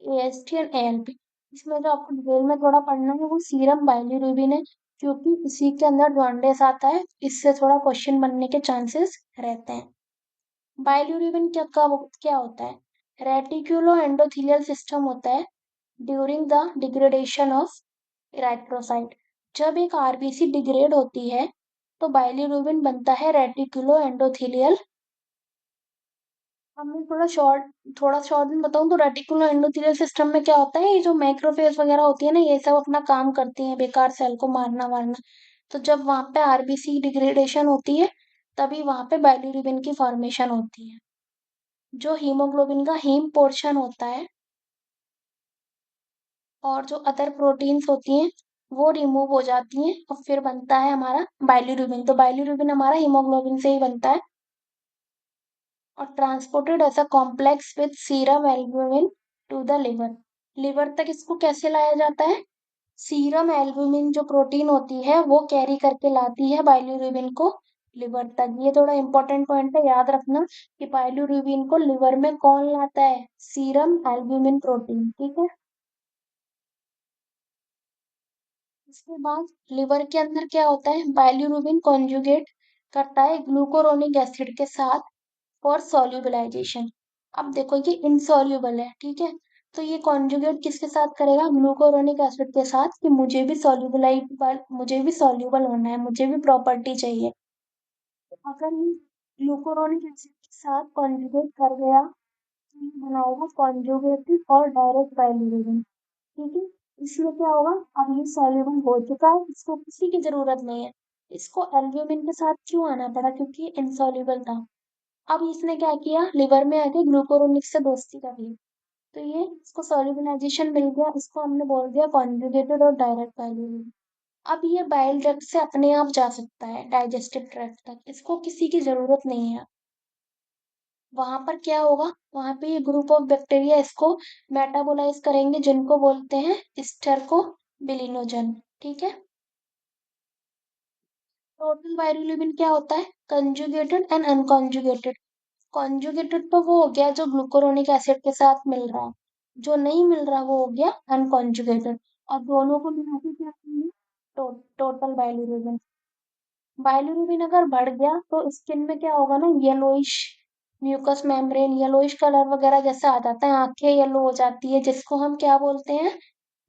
AST and ALP। इसमें जो आपको डिटेल में थोड़ा पढ़ना है वो सीरम बाइल्यूरोबिन है, क्योंकि इसी के अंदर जॉन्डिस आता है, इससे थोड़ा क्वेश्चन बनने के चांसेस रहते हैं। बाइल्यूरोबिन क्या होता है, रेटिक्यूलो एंडोथेलियल सिस्टम होता है ड्यूरिंग द डिग्रेडेशन ऑफ इराइथ्रोसाइट। जब एक आरबीसी डिग्रेड होती है तो बाइल्यूरोबिन बनता है रेटिकुलो एंडोथेलियल। अब मैं थोड़ा शॉर्ट में बताऊं तो रेटिकुलो एंडोथेलियल सिस्टम में क्या होता है, ये जो मैक्रोफेज वगैरह होती है ना, ये सब अपना काम करती हैं बेकार सेल को मारना वारना। तो जब वहां पे आरबीसी डिग्रेडेशन होती है तभी वहां पे बाइल्यूरोबिन की फॉर्मेशन होती है। जो हीमोग्लोबिन का हीम पोर्शन होता है और जो अदर प्रोटीन्स होती हैं वो रिमूव हो जाती हैं और फिर बनता है हमारा बाइल्यूरोबिन। तो बाइल्यूरोबिन हमारा हीमोग्लोबिन से ही बनता है और transported as a complex with serum albumin to the liver. Liver तक इसको कैसे लाया जाता है, सीरम एल्ब्यूमिन जो प्रोटीन होती है वो कैरी करके लाती है बाइल्यूरोबिन को लिवर तक। ये थोड़ा इंपॉर्टेंट पॉइंट है, याद रखना कि बाइल्यूरोबिन को लिवर में कौन लाता है, सीरम एल्ब्यूमिन प्रोटीन, ठीक है। इसके बाद लिवर के अंदर क्या होता है, बाइल्यूरोबिन कॉन्जुगेट करता है ग्लूकोरोनिक एसिड के साथ फॉर सॉल्युबलाइजेशन। अब देखो ये इनसॉल्युबल है, ठीक है, तो ये कॉन्जुगेट किसके साथ करेगा, ग्लूकोरोनिक एसिड के साथ, कि मुझे भी सॉल्युबल होना है, मुझे भी प्रॉपर्टी चाहिए। अगर ये ग्लूकोरोनिक एसिड के साथ कॉन्जुगेट कर गया तो ये बनाएगा कॉन्जुगेटेड और डायरेक्ट बाइल्यूरोबिन, ठीक है। इसमें क्या होगा, अब ये सॉल्युबल हो चुका है, इसको किसी की जरूरत नहीं है। इसको एल्ब्यूमिन के साथ क्यों आना पड़ा, क्योंकि ये इनसॉल्युबल था। अब इसने क्या किया, लिवर में आके ग्लूकोरोनिक से दोस्ती कर ली, तो ये इसको सॉल्युबलाइजेशन मिल गया, इसको हमने बोल दिया कॉन्जुगेटेड और डायरेक्ट बाइल्यूरिन। अब ये बाइल डक्ट से अपने आप जा सकता है डाइजेस्टिव ट्रैक्ट तक, इसको किसी की जरूरत नहीं है। वहां पर क्या होगा, वहां पे ये ग्रुप ऑफ बैक्टीरिया इसको मेटाबोलाइज करेंगे, जिनको बोलते हैं स्टेरको बिलिनोजन। ठीक है। टोटल बाइल्यूरिन क्या होता है, कंजुगेटेड एंड अनकंजुगेटेड। कॉन्जुगेटेड तो वो हो गया जो ग्लूकोरोनिक एसिड के साथ मिल रहा है, जो नहीं मिल रहा वो हो गया अनकॉन्जुगेटेड, और दोनों को मिला के क्या करेंगे, टोटल बाइल्यूरिन। बाइल्यूरिन अगर बढ़ गया तो स्किन में क्या होगा ना, yellowish mucous membrane, yellowish colour वगैरह जैसा आ जाता है, आंखें येलो हो जाती है, जिसको हम क्या बोलते हैं,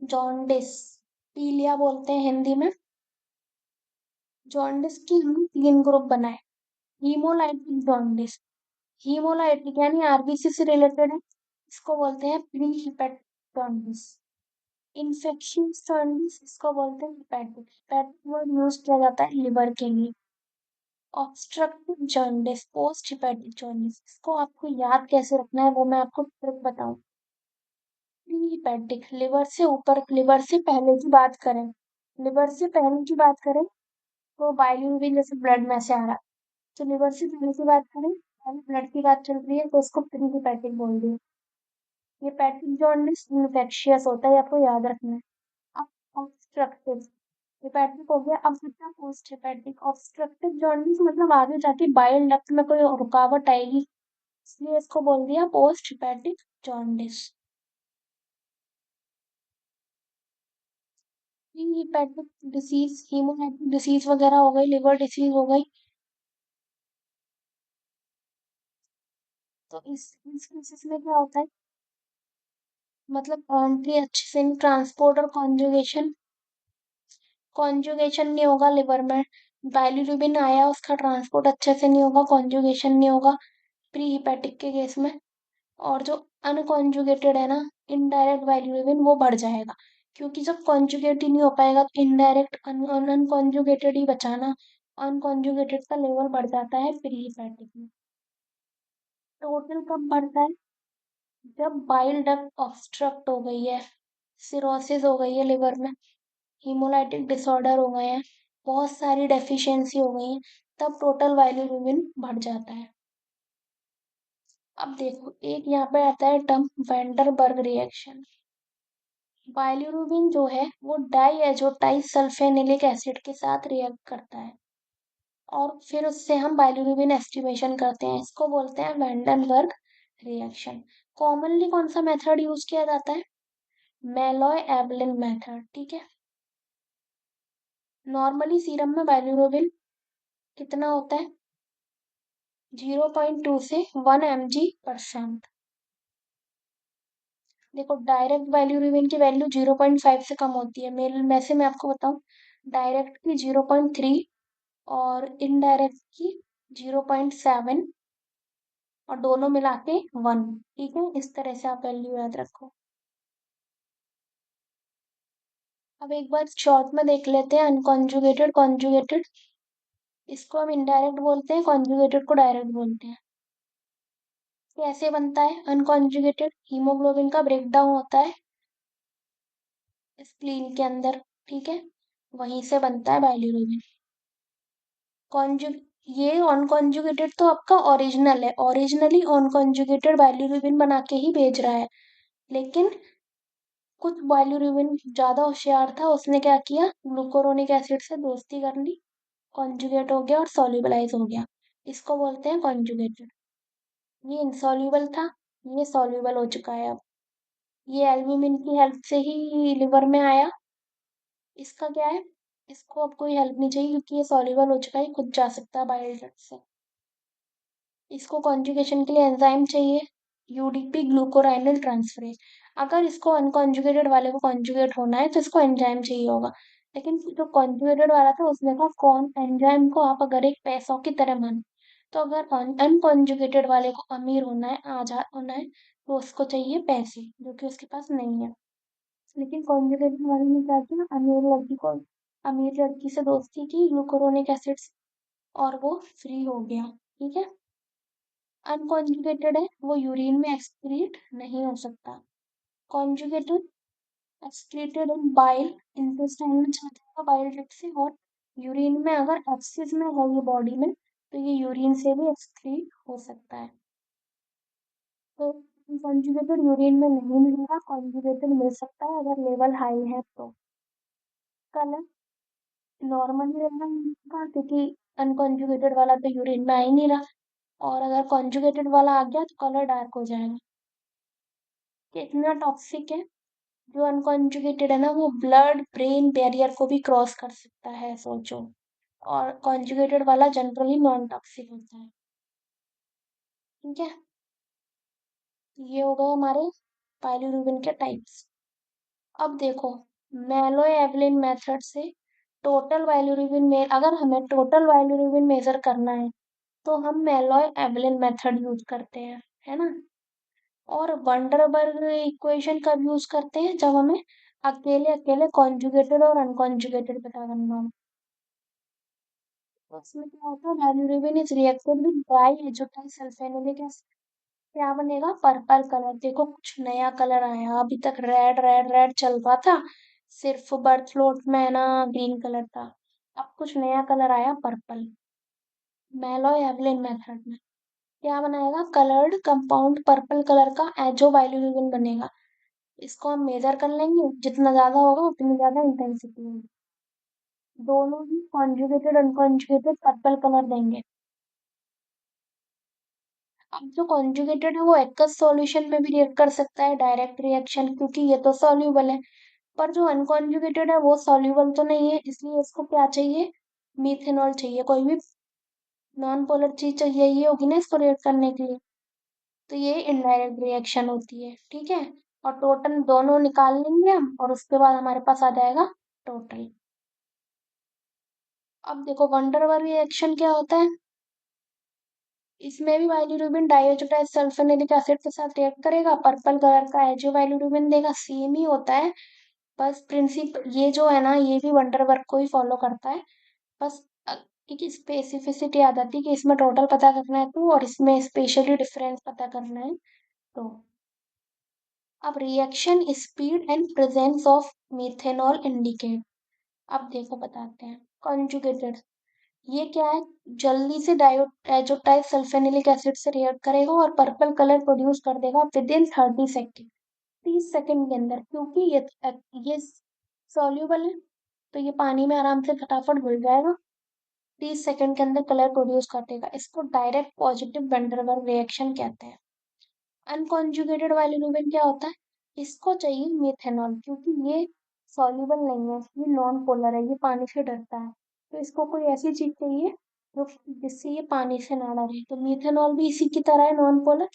जॉन्डिस, पीलिया बोलते हैं हिंदी में। जॉन्डिस की हम 3 ग्रुप बनाए, हीमोलाइटिक जॉन्डिस, हीमोलाइटिक यानी आरबीसी से रिलेटेड है, इसको बोलते हैं pre hepatic jaundice. Infectious jaundice इसको बोलते हैं हिपेटिक, हिपेटिक वर्ड यूज किया जाता है लिवर के लिए। Obstructive jaundice, post hepatic jaundice, इसको आपको याद कैसे रखना है वो मैं आपको ट्रिक बताऊं। प्री हिपेटिक, लिवर से ऊपर, लिवर से पहले की बात करें, लिवर से पहले की बात करें तो बाइल्यूरिन जैसे ब्लड में से आ रहा है, तो लिवर से पहले की बात करें, पहले ब्लड की बात चल रही है तो उसको प्री हिपेटिक बोल दिया। ये पैटिक जॉन्डिस इन्फेक्शियस होता है, आपको याद रखना है। अब ऑब्स्ट्रक्टिव, हेपेटिक हो गया, अब बचा पोस्ट हेपेटिक। ऑब्स्ट्रक्टिव जॉन्डिस मतलब आगे जाके बाइल डक्ट में कोई रुकावट आएगी, इसलिए इसको बोल दिया post hepatic jaundice. Hepatic disease, haemolytic disease वगैरह हो गई, लिवर डिसीज हो गई, तो इस केसेस में क्या होता है, मतलब एंट्री अच्छे से नहीं, ट्रांसपोर्ट और कॉन्जुगेशन, कॉन्जुगेशन नहीं होगा लिवर में, बाइलिरुबिन आया उसका ट्रांसपोर्ट अच्छे से नहीं होगा, कॉन्जुगेशन नहीं होगा प्री हिपेटिक के केस में। और जो अनकॉन्जुगेटेड है ना, इनडायरेक्ट बाइलिरुबिन वो बढ़ जाएगा, क्योंकि जब कॉन्जुगेट ही नहीं हो पाएगा तो इनडायरेक्ट अनकॉन्जुगेटेड ही बचाना, अनकॉन्जुगेटेड का लेवल बढ़ जाता है प्री हिपेटिक में। टोटल कब बढ़ता है, जब बाइल डक्ट ऑब्स्ट्रक्ट हो गई है, सिरोसिस हो गई है लिवर में, हीमोलाइटिक डिसऑर्डर हो गए हैं, बहुत सारी डेफिशिएंसी हो गई है, तब टोटल बाइलिरुबिन बढ़ जाता है। अब देखो एक यहाँ पे आता है टर्म वेंडरबर्ग रिएक्शन। बाइलिरुबिन जो है वो डाईएजोटाइज सल्फेनिलिक एसिड के साथ रिएक्ट करता है, और फिर उससे हम बाइलिरुबिन एस्टिमेशन करते हैं, इसको बोलते हैं वेंडरबर्ग रिएक्शन। कॉमनली कौन सा मेथड यूज किया जाता है, मेलॉय एवलिन मेथड। ठीक है। नॉर्मली सीरम में बाइलिरुबिन कितना होता है, 0.2 से 1 mg/cent। देखो डायरेक्ट बाइल्यूरिन की वैल्यू 0.5 से कम होती है, मेल वैसे मैं आपको बताऊं, डायरेक्ट की 0.3 और इनडायरेक्ट की 0.7, और दोनों मिला के 1। ठीक है, इस तरह से आप वैल्यू याद रखो। अब एक बार शॉर्ट में देख लेते हैं अनकॉन्जुगेटेड कॉन्जुगेटेड, इसको हम इनडायरेक्ट बोलते हैं, कॉन्जुगेटेड को डायरेक्ट बोलते हैं। कैसे बनता है अनकॉन्जुगेटेड, हीमोग्लोबिन का ब्रेकडाउन होता है स्प्लीन के अंदर, ठीक है, वहीं से बनता है बाइल्यूरिन। कॉन्जु ये अनकॉन्जुगेटेड तो आपका ओरिजिनल है, ओरिजिनली अनकॉन्जुगेटेड बाइल्यूरिन बना के ही भेज रहा है, लेकिन कुछ बाइल्यूरिन ज्यादा होशियार था, उसने क्या किया, ग्लूकोरोनिक एसिड से दोस्ती कर ली, कॉन्जुगेट हो गया और सॉल्युबलाइज हो गया, इसको बोलते हैं कॉन्जुगेटेड। ये इनसॉल्युबल था, ये सॉल्युबल हो चुका है अब, ये एल्ब्यूमिन की हेल्प से ही लिवर में आया, इसका क्या है, इसको अब कोई हेल्प नहीं चाहिए क्योंकि ये सॉल्युबल हो चुका है, खुद जा सकता है बाइल डक्ट से। इसको कॉन्जुगेशन के लिए एंजाइम चाहिए, यूडीपी ग्लूकोराइनल ट्रांसफरेज। अगर इसको अनकॉन्जुगेटेड वाले को कॉन्जुगेट होना है तो इसको एंजाइम चाहिए होगा, लेकिन जो कॉन्जुगेटेड वाला था उसने कहा कौन एंजाइम को आप अगर एक पैसों की तरह मान, तो अगर अनकॉन्जुगेटेड वाले को अमीर होना है, आजाद होना है, तो उसको चाहिए पैसे, जो कि उसके पास नहीं है। लेकिन कॉन्जुगेटेड वाले ने क्या किया, अमीर लड़की से दोस्ती की ग्लूकोरोनिक एसिड से, और वो फ्री हो गया। ठीक है। अनकॉन्जुगेटेड है वो यूरिन में एक्सक्रीट नहीं हो सकता। Conjugated excreted in bile, intestine में चला जाएगा बाइल डक्ट से, और यूरिन में अगर एब्सिस में है ये बॉडी में तो ये यूरिन से भी एक्सक्रीट हो सकता है। तो कॉन्जुगेटेड यूरिन में नहीं मिलेगा, कॉन्जुगेटेड मिल सकता है अगर लेवल हाई है तो। कलर नॉर्मल ही रहेगा इनका, क्योंकि अनकॉन्जुगेटेड वाला तो यूरिन में आ ही नहीं रहा, और अगर कॉन्जुगेटेड वाला आ गया तो कलर डार्क हो जाएगा। कितना टॉक्सिक है, जो अनकॉन्जुगेटेड है ना वो ब्लड ब्रेन बैरियर को भी क्रॉस कर सकता है, सोचो। और कॉन्जुगेटेड वाला जनरली नॉन टॉक्सिक होता है। ठीक है, तो ये हो गए हमारे पाइलिरुबिन के टाइप्स। अब देखो, मैलोय एवलिन मेथड से टोटल बाइलिरुबिन में, अगर हमें टोटल बाइलिरुबिन मेजर करना है तो हम मैलोय एवलिन मेथड यूज करते हैं, है ना। और वंडरबर्ग इक्वेशन कब यूज करते हैं, जब हमें अकेले अकेले कॉन्जुगेटेड और अनकॉन्जुगेटेड पता करना हो। तो इसमें क्या होता है, bilirubin is reacted with diazotised sulphanilic acid, क्या बनेगा, पर्पल कलर। देखो कुछ नया कलर आया, अभी तक रेड रेड रेड चल रहा था, सिर्फ बर्थ फ्लोट में ना ग्रीन कलर था, अब कुछ नया कलर आया पर्पल, मैलोय एवलिन मेथड में। क्या बनाएगा, कलर्ड कंपाउंड पर्पल कलर का एजो बाइल्यूरिन बनेगा। इसको हम मेजर कर लेंगे, जितना ज्यादा होगा उतनी ज्यादा इंटेंसिटी होगी। दोनों ही कॉन्जुगेटेड अनकॉन्जुगेटेड पर्पल कलर देंगे। अब जो कॉन्जुगेटेड है वो एक्वस सॉल्यूशन में भी रिएक्ट कर सकता है, डायरेक्ट रिएक्शन, क्योंकि ये तो सॉल्यूबल है। पर जो अनकॉन्जुगेटेड है वो सॉल्यूबल तो नहीं है, इसलिए इसको क्या चाहिए, मीथेनॉल चाहिए, कोई भी नॉन पोलर चीज चाहिए ये होगी ना इसको रिएक्ट करने के लिए। तो ये इनडायरेक्ट रिएक्शन होती है, ठीक है। और टोटल दोनों निकाल लेंगे हम, और उसके बाद हमारे पास आ जाएगा टोटल। अब देखो वंडरबर रिएक्शन क्या होता है, इसमें भी बाइलिरुबिन डाइऑक्साइड सल्फोनिक एसिड के साथ रिएक्ट करेगा, पर्पल कलर का एजो बाइलिरुबिन देगा, सेम ही होता है। बस प्रिंसिप ये जो है ना, ये भी वंडरवर्क को ही फॉलो करता है। बस एक स्पेसिफिसिटी आ जाती है कि इसमें टोटल पता करना है तो, और इसमें स्पेशली डिफरेंस पता करना है तो। अब reaction speed and presence of methanol indicate. अब देखो बताते हैं, कॉन्जुगेटेड ये क्या है, जल्दी से डायोटाइल सल्फेनिलिक एसिड से रिएक्ट करेगा और पर्पल कलर प्रोड्यूस कर देगा विद इन 30 सेकेंड, 30 सेकेंड के अंदर, क्योंकि ये सॉल्यूबल है तो ये पानी में आराम से फटाफट घुल जाएगा, 30 सेकेंड के अंदर कलर प्रोड्यूस कर देगा। इसको डायरेक्ट पॉजिटिव वंडरबर्ग रिएक्शन कहते हैं। अनकॉन्जुगेटेड बाइलिरुबिन क्या होता है, इसको चाहिए मेथेनॉल, क्योंकि ये सॉल्युबल नहीं है, ये नॉन पोलर है, ये पानी से डरता है, तो इसको कोई ऐसी चीज चाहिए जो जिससे ये पानी से ना डरे। तो मेथेनॉल भी इसी की तरह है, नॉन पोलर।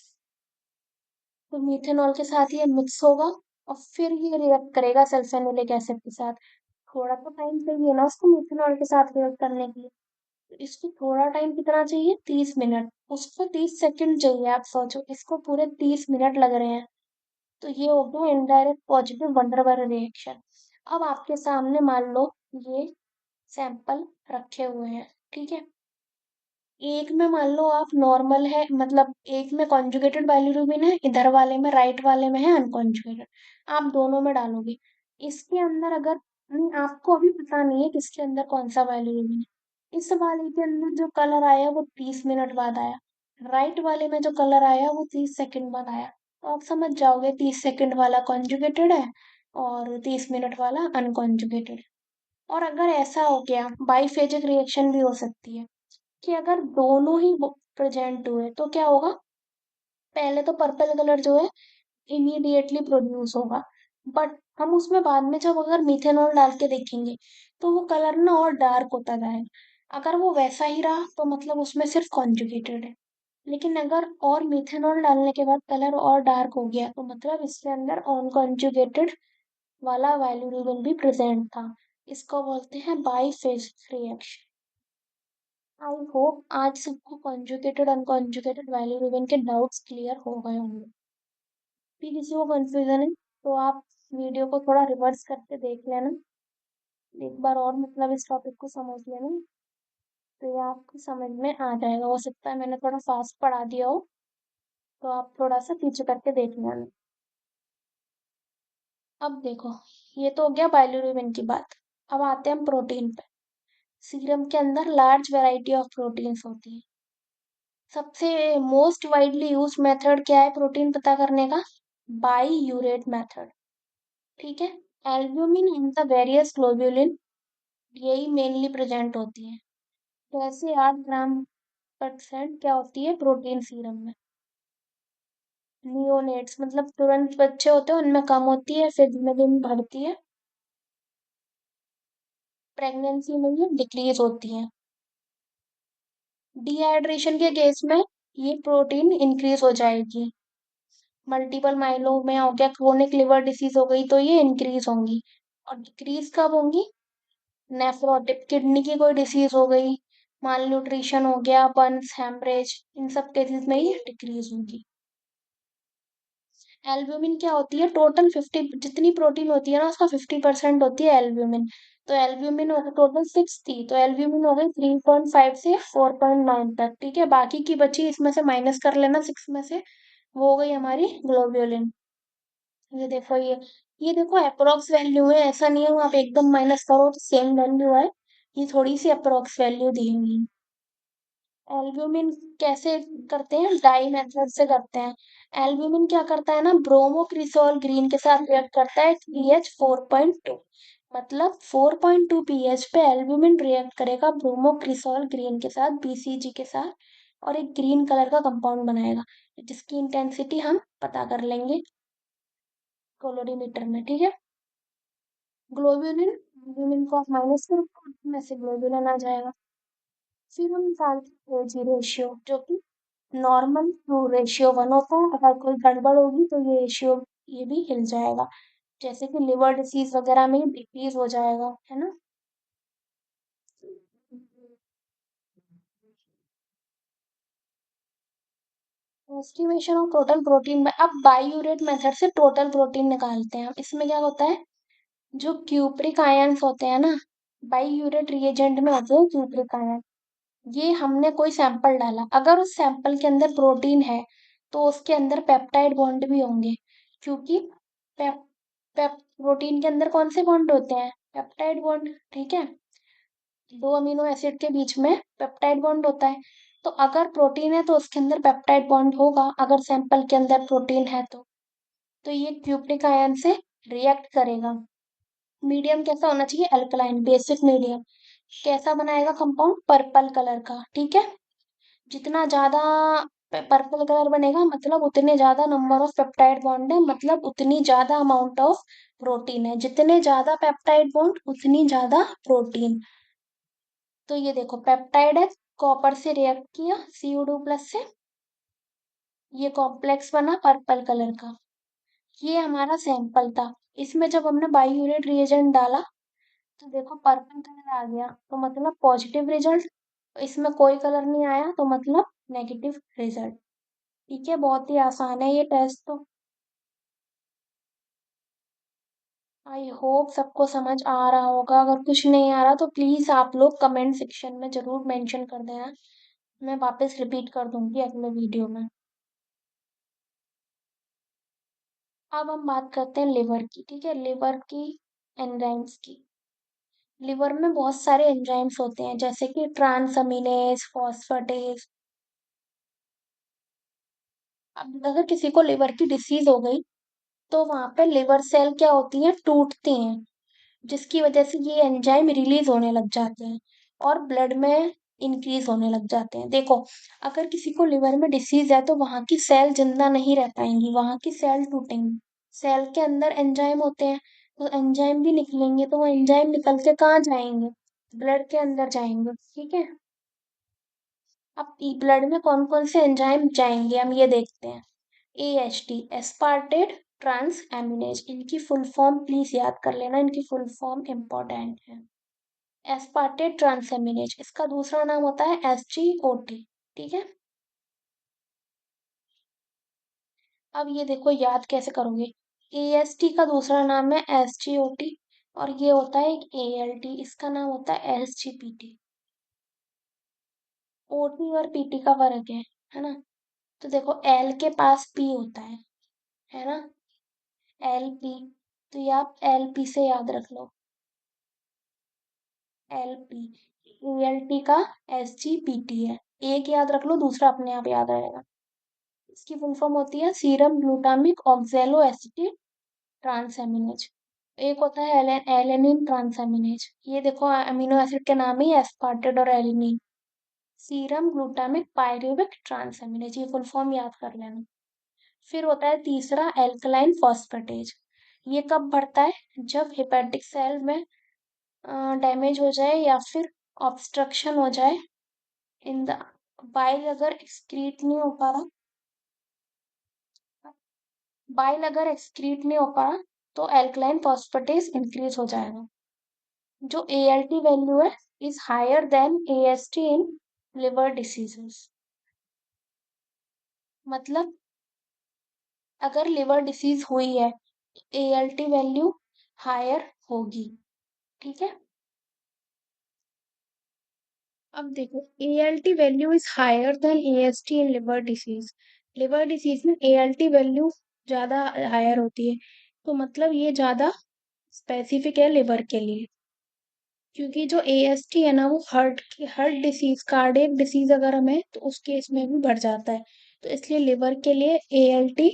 तो मेथेनॉल के साथ ये मिक्स होगा और फिर ये रिएक्ट करेगा सल्फेनिलिक एसिड के साथ। थोड़ा तो टाइम चाहिए ना उसको मेथेनॉल के साथ रिएक्ट करने के लिए, तो इसको थोड़ा टाइम कितना चाहिए, 30 मिनट, उसको 30 सेकंड चाहिए। आप सोचो इसको पूरे 30 मिनट लग रहे हैं। तो ये हो गया इनडायरेक्ट पॉजिटिव वंडरबर रिएक्शन। अब आपके सामने मान लो ये सैंपल रखे हुए हैं, ठीक है। एक में मान लो आप नॉर्मल है, मतलब एक में कॉन्जुगेटेड बाइलिरुबिन है, इधर वाले में राइट वाले में है अनकॉन्जुगेटेड, आप दोनों में डालोगे। इसके अंदर अगर नहीं, आपको अभी पता नहीं है किसके अंदर कौन सा बाइलिरुबिन है, इस वाले के अंदर जो कलर आया वो 30 मिनट बाद आया, राइट वाले में जो कलर आया वो 30 सेकंड बाद आया, तो आप समझ जाओगे 30 सेकंड वाला कॉन्जुगेटेड है और 30 मिनट वाला अनकॉन्जुगेटेड। और अगर ऐसा हो गया, बाईफेजिक रिएक्शन भी हो सकती है, कि अगर दोनों ही प्रेजेंट हुए तो क्या होगा, पहले तो पर्पल कलर जो है इमीडिएटली प्रोड्यूस होगा, बट हम उसमें बाद में जब अगर मीथेनॉल डाल के देखेंगे तो वो कलर ना और डार्क होता जाएगा। अगर वो वैसा ही रहा तो मतलब उसमें सिर्फ कॉन्जुगेटेड है, लेकिन अगर और मीथेनॉल डालने के बाद कलर और डार्क हो गया तो मतलब इसके अंदर अनकॉन्जुगेटेड वाला वैल्यूरेबल भी प्रेजेंट था। इसको बोलते हैं बाईफेज रिएक्शन। आई होप आज सबको कॉन्जुगेटेड अनकॉन्जुगेटेड वैल्यूरेबल के डाउट्स क्लियर हो गए होंगे। भी किसी को कंफ्यूजन है तो आप वीडियो को थोड़ा रिवर्स करके देख लेना, एक बार और मतलब इस टॉपिक को समझ लेना, तो ये आपको समझ में आ जाएगा। हो सकता है मैंने थोड़ा फास्ट पढ़ा दिया हो, तो आप थोड़ा सा पीछे करके देख लेना। अब देखो, ये तो हो गया बाइलिरुबिन की बात। अब आते हैं हम प्रोटीन पे। सीरम के अंदर लार्ज वैरायटी ऑफ प्रोटीन्स होती है। सबसे मोस्ट वाइडली यूज्ड मेथड क्या है प्रोटीन पता करने का? बाईयूरेट मेथड। ठीक है। Albumin in the various globulin, यही मेनली प्रेजेंट होती है। तो ऐसे 8 ग्राम % क्या होती है प्रोटीन सीरम में। नियोनेट्स मतलब तुरंत बच्चे होते हैं उनमें कम होती है, फिर धीमे धीमे बढ़ती है। प्रेगनेंसी में ये डिक्रीज होती है। डिहाइड्रेशन के केस में ये प्रोटीन इंक्रीज हो जाएगी। मल्टीपल माइलोमा हो गया, क्रोनिक लिवर डिसीज हो गई, तो ये इंक्रीज होंगी। और डिक्रीज कब होंगी? नेफ्रोटिक किडनी की कोई डिसीज हो गई, माल न्यूट्रिशन हो गया, बर्न्स, हेमरेज, इन सब केसेस में ये डिक्रीज होंगी। एल्ब्यूमिन क्या होती है? टोटल 50, जितनी प्रोटीन होती है ना उसका 50% होती है एल्ब्यूमिन। तो एल्ब्यूमिन हो गई, टोटल 6 थी तो एल्ब्यूमिन हो गई 3.5 से 4.9 तक। ठीक है, बाकी की बची इसमें से माइनस कर लेना 6 में से, वो हो गई हमारी ग्लोब्यूलिन। ये देखो अप्रोक्स वैल्यू है, ऐसा नहीं है आप एकदम माइनस करो तो सेम वैल्यू है। ये थोड़ी सी अप्रोक्स वैल्यू दी हुई है। एल्ब्यूमिन कैसे करते हैं? डाई मेथड से करते हैं। एल्ब्यूमिन क्या करता है ना, ब्रोमोक्रिसोल ग्रीन के साथ रिएक्ट करता है pH 4.2। मतलब 4.2 pH पे एल्ब्यूमिन रिएक्ट करेगा ब्रोमोक्रिसोल ग्रीन के साथ, BCG के साथ, और एक ग्रीन कलर का कंपाउंड बनाएगा, जिसकी इंटेंसिटी हम पता कर लेंगे कोलोरीमीटर में। ठीक है। ग्लोब्यूलिन, एल्ब्यूमिन को आप माइनस करो तो में से ग्लोब्यूलिन आ जाएगा। फिर हम निकालते हैं जी रेशियो, जो कि नॉर्मल टू रेशियो 1 होता है। अगर कोई गड़बड़ होगी तो ये रेशियो ये भी हिल जाएगा, जैसे कि लिवर डिसीज वगैरह में डिक्रीज हो जाएगा, है ना। एस्टिमेशन ऑफ टोटल प्रोटीन में अब बाईयूरेट मेथड से टोटल प्रोटीन निकालते हैं हम। इसमें क्या होता है, जो क्यूप्रिक आयंस होते हैं ना, बाईयूरेट रिएजेंट में होते हैं क्यूप्रिक आयन। ये हमने कोई सैंपल डाला, अगर उस सैंपल के अंदर प्रोटीन है तो उसके अंदर पेप्टाइड बॉन्ड भी होंगे, क्योंकि पेप, पेप प्रोटीन के अंदर कौन से बॉन्ड होते हैं? Peptide bond. ठीक है, दो अमीनो एसिड के बीच में पेप्टाइड बॉन्ड होता है। तो अगर प्रोटीन है तो उसके अंदर पेप्टाइड बॉन्ड होगा, अगर सैंपल के अंदर प्रोटीन है तो ये क्यूप्रिक आयन से रिएक्ट करेगा। मीडियम कैसा होना चाहिए? Alkaline basic medium. कैसा बनाएगा कंपाउंड? पर्पल कलर का। ठीक है, जितना ज्यादा पर्पल कलर बनेगा मतलब उतने ज्यादा नंबर ऑफ पेप्टाइड बॉन्ड है, मतलब उतनी ज्यादा अमाउंट ऑफ प्रोटीन है। जितने ज्यादा पेप्टाइड बॉन्ड उतनी ज्यादा प्रोटीन। तो ये देखो पेप्टाइड है, कॉपर से रिएक्ट किया CO2+ से, ये कॉम्प्लेक्स बना पर्पल कलर का। ये हमारा सैंपल था। इसमें जब हमने बाईयूरेट रिएजेंट डाला तो देखो पर्पल कलर आ गया, तो मतलब पॉजिटिव रिजल्ट। इसमें कोई कलर नहीं आया तो मतलब नेगेटिव रिजल्ट। ठीक है, बहुत ही आसान है ये टेस्ट तो। आई होप सबको समझ आ रहा होगा। अगर कुछ नहीं आ रहा तो प्लीज आप लोग कमेंट सेक्शन में जरूर मेंशन कर देना, मैं वापस रिपीट कर दूंगी अगले वीडियो में। अब हम बात करते हैं लिवर की। ठीक है, लिवर की एंजाइम्स की। लिवर में बहुत सारे एंजाइम्स होते हैं, जैसे कि ट्रांसअमीनेज, फॉस्फेटेज। अब अगर किसी को लिवर की डिसीज हो गई तो वहां पे लिवर सेल क्या होती है? टूटती हैं, जिसकी वजह से ये एंजाइम रिलीज होने लग जाते हैं और ब्लड में इंक्रीज होने लग जाते हैं। देखो, अगर किसी को लिवर में डिसीज है तो वहां की सेल जिंदा नहीं रह पाएंगी, वहां की सेल टूटेंगी। सेल के अंदर एंजाइम होते हैं, तो एंजाइम भी निकलेंगे, तो वो एंजाइम निकल के कहाँ जाएंगे? ब्लड के अंदर जाएंगे। ठीक है, अब ब्लड में कौन कौन से एंजाइम जाएंगे हम ये देखते हैं। AST, एस्पार्टेट ट्रांस एमिनेज, इनकी फुल फॉर्म प्लीज याद कर लेना, इनकी फुल फॉर्म इंपॉर्टेंट है। एस्पार्टेट ट्रांस एमिनेज, इसका दूसरा नाम होता है SGOT। ठीक है, अब ये देखो याद कैसे करोगे। AST का दूसरा नाम है SGOT, और ये होता है एक ALT, इसका नाम होता है SGPT। OT और PT का फर्क है ना। तो देखो एल के पास पी होता है ना, एल पी, तो ये आप एल पी से याद रख लो, एल पी, एल टी का एस जी पी टी है, एक याद रख लो, दूसरा अपने आप याद आएगा। इसकी फुल फॉर्म होती है serum glutamic oxalo acetic transaminase. एक होता है एलेनिन ट्रांसएमिनेज, ये देखो अमीनो एसिड के नाम ही एस्पार्टेट और alanine. Serum glutamic pyruvic transaminase, ये फुल फॉर्म याद कर लेना। फिर होता है तीसरा एल्कलाइन फॉस्फेटेज, ये कब बढ़ता है, जब हेपेटिक सेल में डैमेज हो जाए या फिर ऑब्स्ट्रक्शन हो जाए इन द बाइल, अगर एक्सक्रीट नहीं हो पा रहा, बाइल अगर एक्सक्रीट नहीं हो पा रहा, तो एल्कलाइन फॉस्फेटेज इंक्रीज हो जाएगा। जो ALT वैल्यू है is higher than AST in liver diseases, मतलब अगर लिवर डिसीज हुई है ALT वैल्यू हायर होगी, ठीक है। अब देखो ALT value is higher than AST in liver disease, liver disease में ALT वैल्यू ज्यादा हायर होती है, तो मतलब ये ज्यादा स्पेसिफिक है लिवर के लिए, क्योंकि जो AST है ना वो हार्ट डिसीज, कार्डियक डिसीज अगर हमें तो उस केस में भी बढ़ जाता है, तो इसलिए लिवर के लिए ALT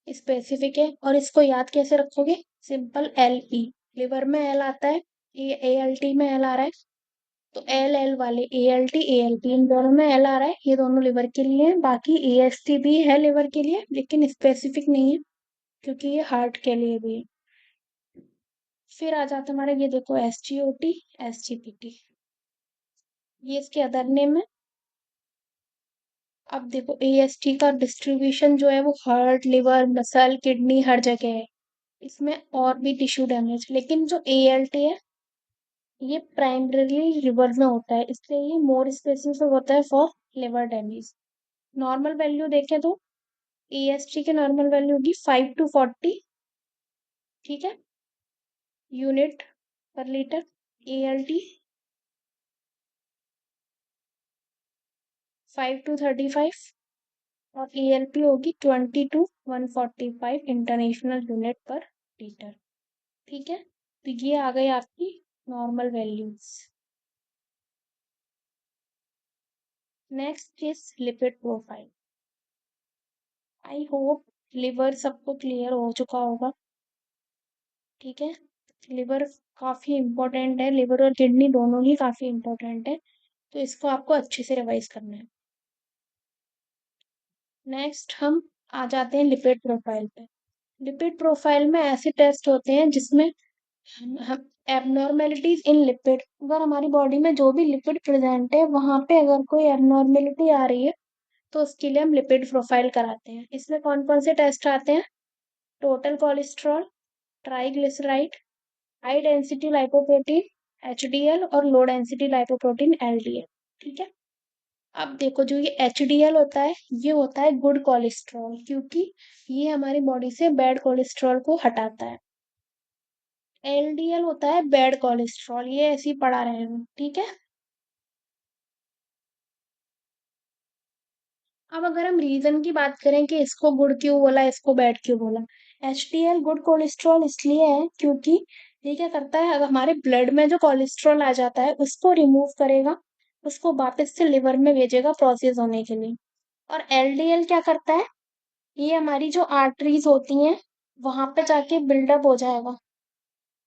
स्पेसिफिक है। और इसको याद कैसे रखोगे, सिंपल LP, लिवर में L आता है, ये ALT में L आ रहा है, तो L वाले ALT ALP इन दोनों में L आ रहा है, ये दोनों लिवर के लिए है, बाकी AST भी है लिवर के लिए लेकिन स्पेसिफिक नहीं है क्योंकि ये हार्ट के लिए भी है। फिर आ जाता हमारा ये देखो SGOT SGPT, ये इसके अदर नेम है। अब देखो AST का डिस्ट्रीब्यूशन जो है वो हार्ट, लिवर, मसल, किडनी हर जगह है, इसमें और भी टिश्यू डैमेज, लेकिन जो ALT है ये प्राइमरीली लिवर में होता है, इसलिए ये मोर स्पेसिफिक होता है for liver damage. Normal value देखें तो AST की नॉर्मल वैल्यू होगी 5 to 40, ठीक है, यूनिट पर लीटर। ALT 5 to 35 और ALP होगी 20 to 145 इंटरनेशनल यूनिट पर लीटर, ठीक है। तो ये आ गई आपकी normal values. Next is lipid profile. I hope liver सबको क्लियर हो चुका होगा, ठीक है। लिवर काफी इंपॉर्टेंट है, लिवर और किडनी दोनों ही काफी इंपॉर्टेंट है, तो इसको आपको अच्छे से रिवाइज करना है। नेक्स्ट हम आ जाते हैं लिपिड प्रोफाइल पे। लिपिड प्रोफाइल में ऐसे टेस्ट होते हैं जिसमें हम एबनॉर्मेलिटीज इन लिपिड, अगर हमारी बॉडी में जो भी लिपिड प्रेजेंट है वहां पे अगर कोई एबनॉर्मेलिटी आ रही है तो उसके लिए हम लिपिड प्रोफाइल कराते हैं। इसमें कौन कौन से टेस्ट आते हैं, total cholesterol, triglyceride, high density lipoprotein HDL और लो डेंसिटी लाइपोप्रोटीन LDL, ठीक है। अब देखो जो ये HDL होता है ये होता है गुड कोलेस्ट्रॉल, क्योंकि ये हमारी बॉडी से बैड कोलेस्ट्रॉल को हटाता है। LDL होता है बैड कोलेस्ट्रॉल, ये ऐसे ही पड़ा रहेगा, ठीक है। अब अगर हम रीजन की बात करें कि इसको गुड क्यों बोला इसको बैड क्यों बोला, HDL गुड कोलेस्ट्रॉल इसलिए है क्योंकि ये क्या करता है, अगर हमारे ब्लड में जो कोलेस्ट्रॉल आ जाता है उसको रिमूव करेगा, उसको वापस से लिवर में भेजेगा प्रोसेस होने के लिए। और LDL क्या करता है, ये हमारी जो आर्टरीज होती हैं वहां पे जाके बिल्डअप हो जाएगा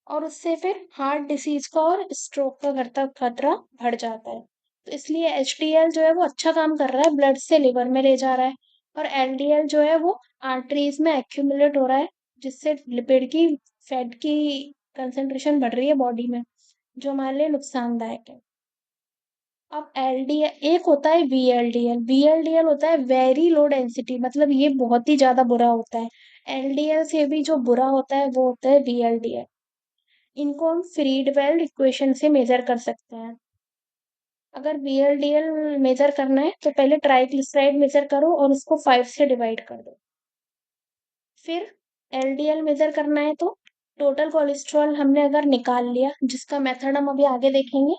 और उससे फिर हार्ट डिसीज का और स्ट्रोक का खतरा बढ़ जाता है। तो इसलिए HDL जो है वो अच्छा काम कर रहा है, ब्लड से लिवर में ले जा रहा है, और LDL जो है वो आर्टरीज में एक्यूमुलेट हो रहा है, जिससे लिपिड की, फैट की कंसेंट्रेशन बढ़ रही है बॉडी में, जो हमारे लिए नुकसानदायक है। अब LDL एक होता है VLDL, VLDL होता है वेरी लो डेंसिटी, मतलब ये बहुत ही ज्यादा बुरा होता है। LDL से भी जो बुरा होता है वो होता है VLDL। इनको हम फ्रीडवेल इक्वेशन से मेजर कर सकते हैं। अगर VLDL मेजर करना है तो पहले ट्राइग्लिसराइड मेजर करो और उसको 5 से डिवाइड कर दो। फिर LDL मेजर करना है तो टोटल कोलेस्ट्रॉल हमने अगर निकाल लिया, जिसका मेथड हम अभी आगे देखेंगे,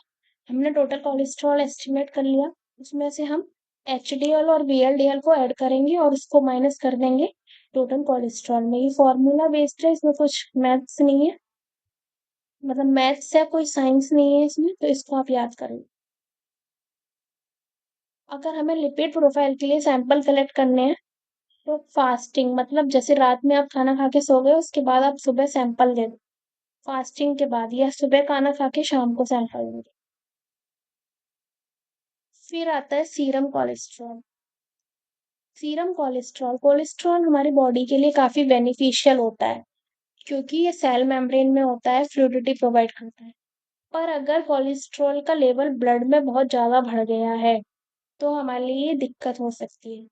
हमने टोटल कोलेस्ट्रॉल एस्टिमेट कर लिया, उसमें से हम एचडीएल और बीएलडीएल को ऐड करेंगे और इसको माइनस कर देंगे टोटल कोलेस्ट्रॉल में। ये फॉर्मूला बेस्ड है, इसमें कुछ मैथ्स नहीं है, मतलब मैथ्स है, कोई साइंस नहीं है इसमें, तो इसको आप याद करें। अगर हमें लिपिड प्रोफाइल के लिए सैंपल कलेक्ट करने हैं, तो फास्टिंग, मतलब जैसे रात में आप खाना खा के सो गए, उसके बाद आप सुबह सैंपल ले लो, फास्टिंग के बाद, या सुबह खाना खा के शाम को सैंपल ले लो। फिर आता है serum cholesterol. Serum cholesterol, cholesterol हमारी बॉडी के लिए काफी बेनिफिशियल होता है, क्योंकि ये सेल मेम्ब्रेन में होता है, फ्लूइडिटी प्रोवाइड करता है। पर अगर कोलेस्ट्रॉल का लेवल ब्लड में बहुत ज्यादा बढ़ गया है, तो हमारे लिए दिक्कत हो सकती है।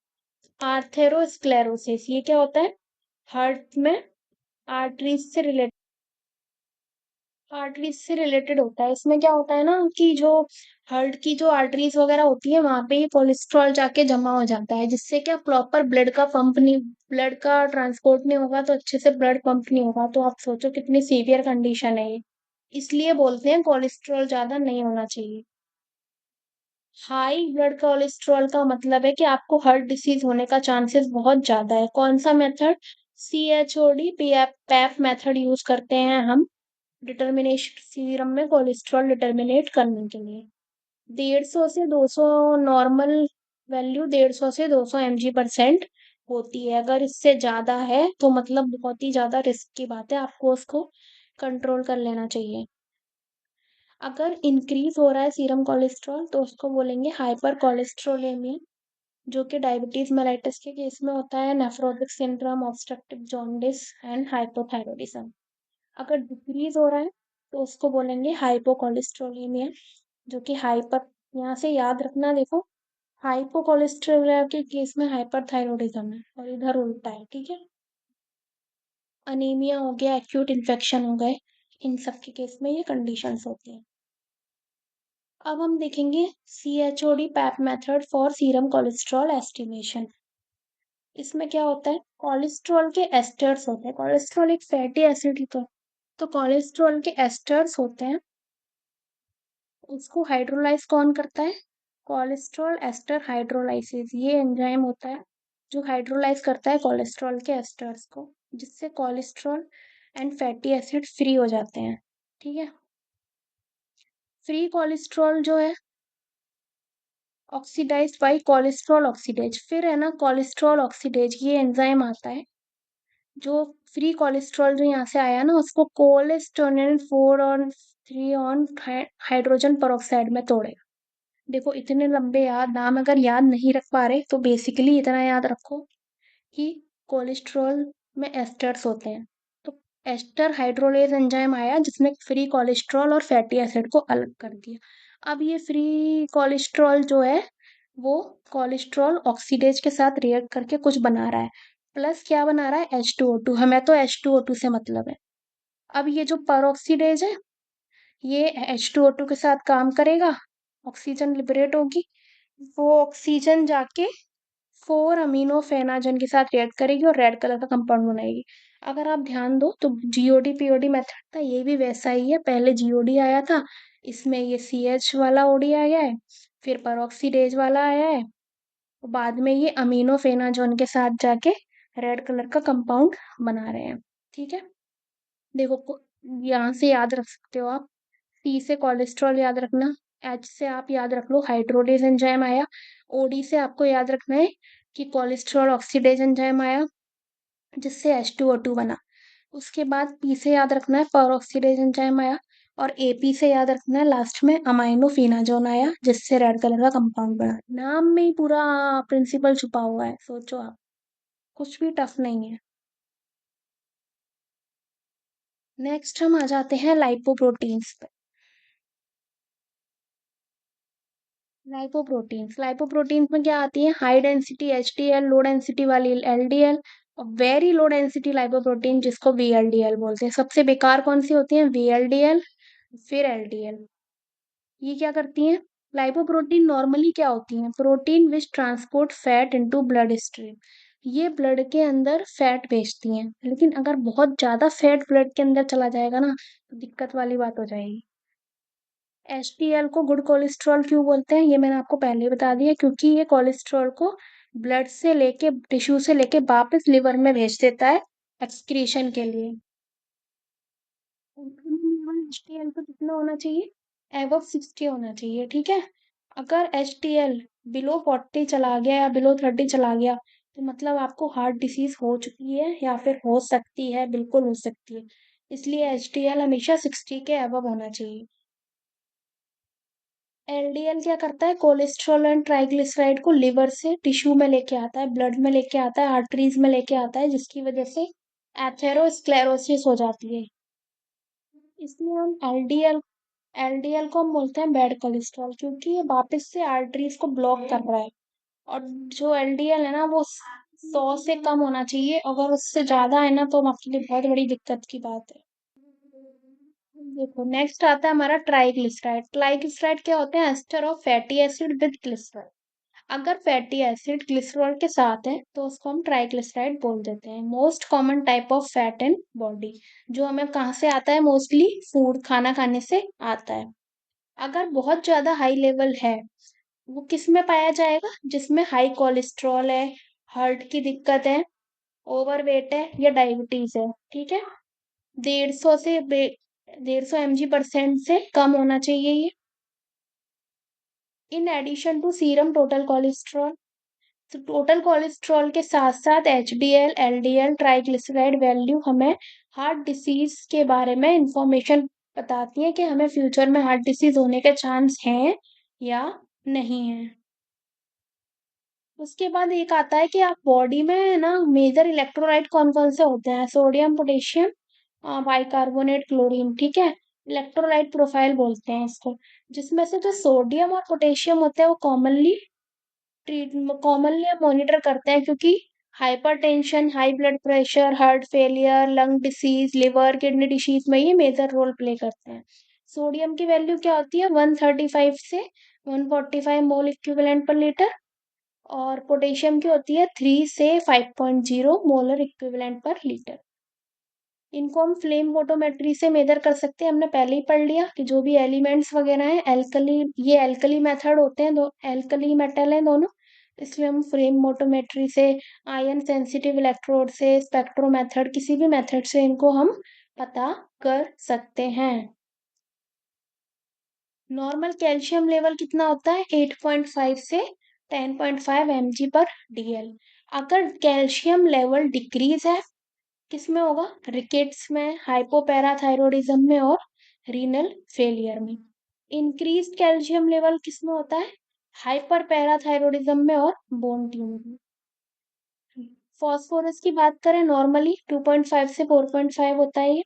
आर्थेरोस्क्लेरोसिस, ये क्या होता है? हार्ट में आर्टरीज से रिलेटेड, आर्टरीज से रिलेटेड होता है। इसमें क्या होता है ना कि जो हार्ट की जो आर्टरीज वगैरह होती है, वहां पे ही कोलेस्ट्रॉल जाके जमा हो जाता है, जिससे क्या प्रॉपर ब्लड का पंप नहीं, ब्लड का ट्रांसपोर्ट नहीं होगा, तो अच्छे से ब्लड पंप नहीं होगा। तो आप सोचो कितनी सीवियर कंडीशन है ये। इसलिए बोलते हैं कोलेस्ट्रॉल ज्यादा नहीं होना चाहिए। हाई ब्लड कोलेस्ट्रॉल का मतलब है कि आपको हार्ट डिसीज होने का चांसेस बहुत ज्यादा है। कौन सा method? CHOD PAP method use करते हैं हम डिटर्मिनेशन सीरम में कोलेस्ट्रॉल डिटर्मिनेट करने के लिए। 150 से 200 नॉर्मल वैल्यू, 150 से 200 mg/% होती है। अगर इससे ज्यादा है तो मतलब बहुत ही ज्यादा रिस्क की बात है, आपको उसको कंट्रोल कर लेना चाहिए। अगर इंक्रीज हो रहा है सीरम कोलेस्ट्रॉल, तो उसको बोलेंगे हाइपर कोलेस्ट्रोलेमिया, जो कि डायबिटीज मेलाइटिस के केस में होता है, nephrotic syndrome, obstructive jaundice and hypothyroidism. अगर डिक्रीज हो रहा है, तो उसको बोलेंगे हाइपोकोलेस्ट्रोलेमिया, जो कि हाइपर, यहाँ से याद रखना, देखो हाइपोकोलेस्ट्रोलिया के केस में हाइपरथायरॉयडिज्म है और इधर उल्टा है, ठीक है। अनीमिया हो गया, एक्यूट इन्फेक्शन हो गए, इन सब के केस में ये कंडीशंस होती हैं। अब हम देखेंगे CHOD PAP method for serum cholesterol estimation. इसमें क्या होता है? कोलेस्ट्रॉल के एस्टर्स होते हैं, कोलेस्ट्रॉल एक फैटी एसिड ही तो कोलेस्ट्रॉल के एस्टर्स होते हैं, उसको हाइड्रोलाइज कौन करता है? कोलेस्ट्रॉल एस्टर हाइड्रोलाइसिस, ये एंजाइम होता है जो हाइड्रोलाइज करता है कोलेस्ट्रॉल के एस्टर्स को, जिससे cholesterol and fatty acid free हो जाते हैं, ठीक है। फ्री कोलेस्ट्रॉल जो है ऑक्सीडाइज्ड बाई कोलेस्ट्रॉल ऑक्सीडेज, फिर है ना कोलेस्ट्रॉल ऑक्सीडेज, ये एंजाइम आता है जो फ्री कोलेस्ट्रॉल जो यहाँ से आया ना, उसको कोलेस्टोनिल 4 on 3 on हाइड्रोजन पेरोक्साइड में तोड़ेगा। देखो इतने लंबे याद नाम अगर याद नहीं रख पा रहे, तो बेसिकली इतना याद रखो कि कोलेस्ट्रॉल में एस्टर्स होते हैं। तो एस्टर हाइड्रोलेज एंजाइम आया जिसने फ्री कोलेस्ट्रॉल और फैटी एसिड को अलग कर दिया। अब ये फ्री कोलेस्ट्रॉल जो है, वो कोलेस्ट्रॉल ऑक्सीडेज के साथ रिएक्ट करके कुछ बना रहा है। प्लस क्या बना रहा है? H2O2, हमें तो H2O2 से मतलब है। अब ये जो परऑक्सीडेज है, ये H2O2 के साथ काम करेगा, ऑक्सीजन लिबरेट होगी, वो ऑक्सीजन जाके 4 अमीनोफेनाजन के साथ रिएक्ट करेगी और रेड कलर का कंपाउंड बनाएगी। अगर आप ध्यान दो तो जीओडी पीओडी मेथड था, ये भी वैसा ही है। पहले जीओडी आया था, इसमें ये CH वाला ओडी आया है, फिर परऑक्सीडेज वाला आया है, और बाद में ये अमीनोफेनाजोन के साथ जाके रेड कलर का कंपाउंड बना रहे हैं, ठीक है। देखो यहाँ से याद रख सकते हो आप, T से कोलेस्ट्रॉल याद रखना, H से आप याद रख लो हाइड्रोडेज एंजाइम आया, OD से आपको याद रखना है कि कोलेस्ट्रॉल ऑक्सीडेज एंजाइम आया जिससे H2O2 बना। उसके बाद P से याद रखना है पर ऑक्सीडेज एंजाइम आया, और AP से याद रखना है लास्ट में अमाइनोफिनाजोन आया जिससे रेड कलर का कंपाउंड बना। नाम में ही पूरा प्रिंसिपल छुपा हुआ है, सोचो आप, कुछ भी टफ नहीं है। नेक्स्ट हम आ जाते हैं लाइपोप्रोटीन्स पे। लाइपोप्रोटीन्स, लाइपोप्रोटीन्स में क्या आती है? High density HDL, low density वाली LDL, और वेरी लो डेंसिटी लाइपोप्रोटीन जिसको VLDL बोलते हैं। सबसे बेकार कौन सी होती है? VLDL, फिर LDL। ये क्या करती हैं? लाइपोप्रोटीन नॉर्मली क्या होती हैं? Protein which transport fat into blood stream, ये ब्लड के अंदर फैट भेजती हैं। लेकिन अगर बहुत ज्यादा फैट ब्लड के अंदर चला जाएगा ना, तो दिक्कत वाली बात हो जाएगी। HDL को गुड कोलेस्ट्रॉल क्यों बोलते हैं, ये मैंने आपको पहले ही बता दिया, क्योंकि ये कोलेस्ट्रॉल को ब्लड से लेके टिश्यू से लेके वापस लिवर में भेज देता है एक्सक्रीशन के लिए। HDL का कितना होना चाहिए, एबव 60 होना चाहिए, ठीक है। अगर HDL बिलो 40 चला गया या बिलो 30 चला गया, तो मतलब आपको हार्ट डिसीज हो चुकी है या फिर हो सकती है, बिल्कुल हो सकती है। इसलिए HDL हमेशा 60 के एबव होना चाहिए। LDL क्या करता है, कोलेस्ट्रॉल एंड ट्राइग्लिसराइड को लिवर से टिश्यू में लेके आता है, ब्लड में लेके आता है, आर्टरीज में लेके आता है, जिसकी वजह से एथेरोस्क्लेरोसिस हो जाती है। इसलिए हम एलडीएल को हम बोलते हैं बैड कोलेस्ट्रॉल, क्योंकि ये वापस से आर्टरीज को ब्लॉक कर रहा है। और जो एलडीएल है ना, वो 100 से कम होना चाहिए, अगर उससे ज्यादा है ना तो आपके लिए बहुत बड़ी दिक्कत की बात है। देखो नेक्स्ट आता है हमारा ट्राइग्लिसराइड। ट्राइग्लिसराइड क्या होते हैं, ester of fatty acid with glycerol. अगर फैटी एसिड ग्लिसरॉल के साथ है तो उसको हम ट्राइग्लिसराइड बोल देते हैं। Most common type of fat in body, जो हमें कहाँ से आता है, मोस्टली फूड खाना खाने से आता है। अगर बहुत ज्यादा हाई लेवल है, वो किस में पाया जाएगा, जिसमें हाई कोलेस्ट्रॉल है, हार्ट की दिक्कत है, ओवरवेट है या डायबिटीज है, ठीक है। 150 से 150 mg% से कम होना चाहिए ये। In addition to serum total cholesterol, तो टोटल कोलेस्ट्रॉल के साथ साथ HDL LDL ट्राइग्लिसराइड वैल्यू हमें हार्ट डिसीज के बारे में इंफॉर्मेशन बताती है कि हमें फ्यूचर में हार्ट डिसीज होने के चांस हैं या नहीं है। उसके बाद एक आता है कि आप बॉडी में ना मेजर इलेक्ट्रोलाइट कौन कौन से होते हैं, सोडियम पोटेशियम बाइकार्बोनेट क्लोरीन, ठीक है। इलेक्ट्रोलाइट प्रोफाइल बोलते हैं इसको, जिसमें से जो सोडियम और पोटेशियम होते हैं वो कॉमनली हम मॉनिटर करते हैं, क्योंकि hypertension, high blood pressure, heart failure, lung disease, liver kidney disease में ये मेजर रोल प्ले करते हैं। सोडियम की वैल्यू क्या होती है, 135 से 145 मोल इक्विवेलेंट पर लीटर। और पोटेशियम की होती है 3 से 5.0 मोलर इक्विवेलेंट पर लीटर। इनको हम फ्लेम फोटोमेट्री से मेजर कर सकते हैं, हमने पहले ही पढ़ लिया कि जो भी एलिमेंट्स वगैरह हैं एल्कली, ये एल्कली मेथड होते हैं, दो एल्कली मेटल हैं दोनों, इसलिए हम फ्लेम फोटोमेट्री से, आयन सेंसिटिव इलेक्ट्रोड से, स्पेक्ट्रो मेथड, किसी भी मेथड से इनको हम पता कर सकते हैं। नॉर्मल कैल्शियम लेवल कितना होता है, 8.5 से 10.5 mg पर डीएल। अगर कैल्शियम लेवल डिक्रीज है, किसमें होगा, रिकेट्स में, हाइपोपैराथायरोडिज्म में और रीनल फेलियर में। इंक्रीज कैल्शियम लेवल किसमें होता है, हाइपर पैराथायरोडिज्म में और बोन ट्यूमर में। फॉस्फोरस की बात करें, नॉर्मली 2.5 से 4.5 होता है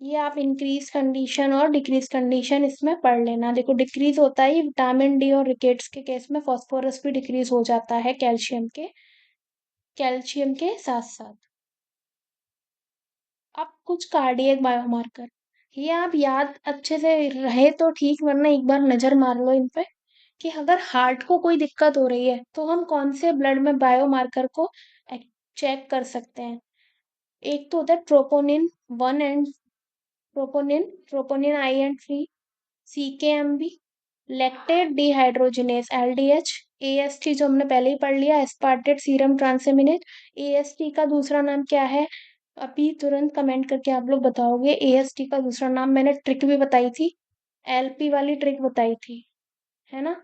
ये आप इंक्रीज कंडीशन और डिक्रीज कंडीशन इसमें पढ़ लेना। देखो डिक्रीज होता है विटामिन डी और रिकेट्स के केस में, फॉस्फोरस भी डिक्रीज हो जाता है कैल्शियम के साथ साथ। अब कुछ कार्डियक बायोमार्कर, ये आप याद अच्छे से रहे तो ठीक, वरना एक बार नजर मार लो इन पे, कि अगर हार्ट को कोई दिक्कत हो रही है तो हम कौन से ब्लड में बायोमार्कर को चेक कर सकते हैं। एक तो होता है troponin 1 and troponin I and 3, CKMB, lactate dehydrogenase LDH, AST जो हमने पहले ही पढ़ लिया, एस्पार्टेट सीरम ट्रांसएमिनेज। AST का दूसरा नाम क्या है, अभी तुरंत कमेंट करके आप लोग बताओगे। AST का दूसरा नाम मैंने ट्रिक भी बताई थी, LP वाली ट्रिक बताई थी, है ना,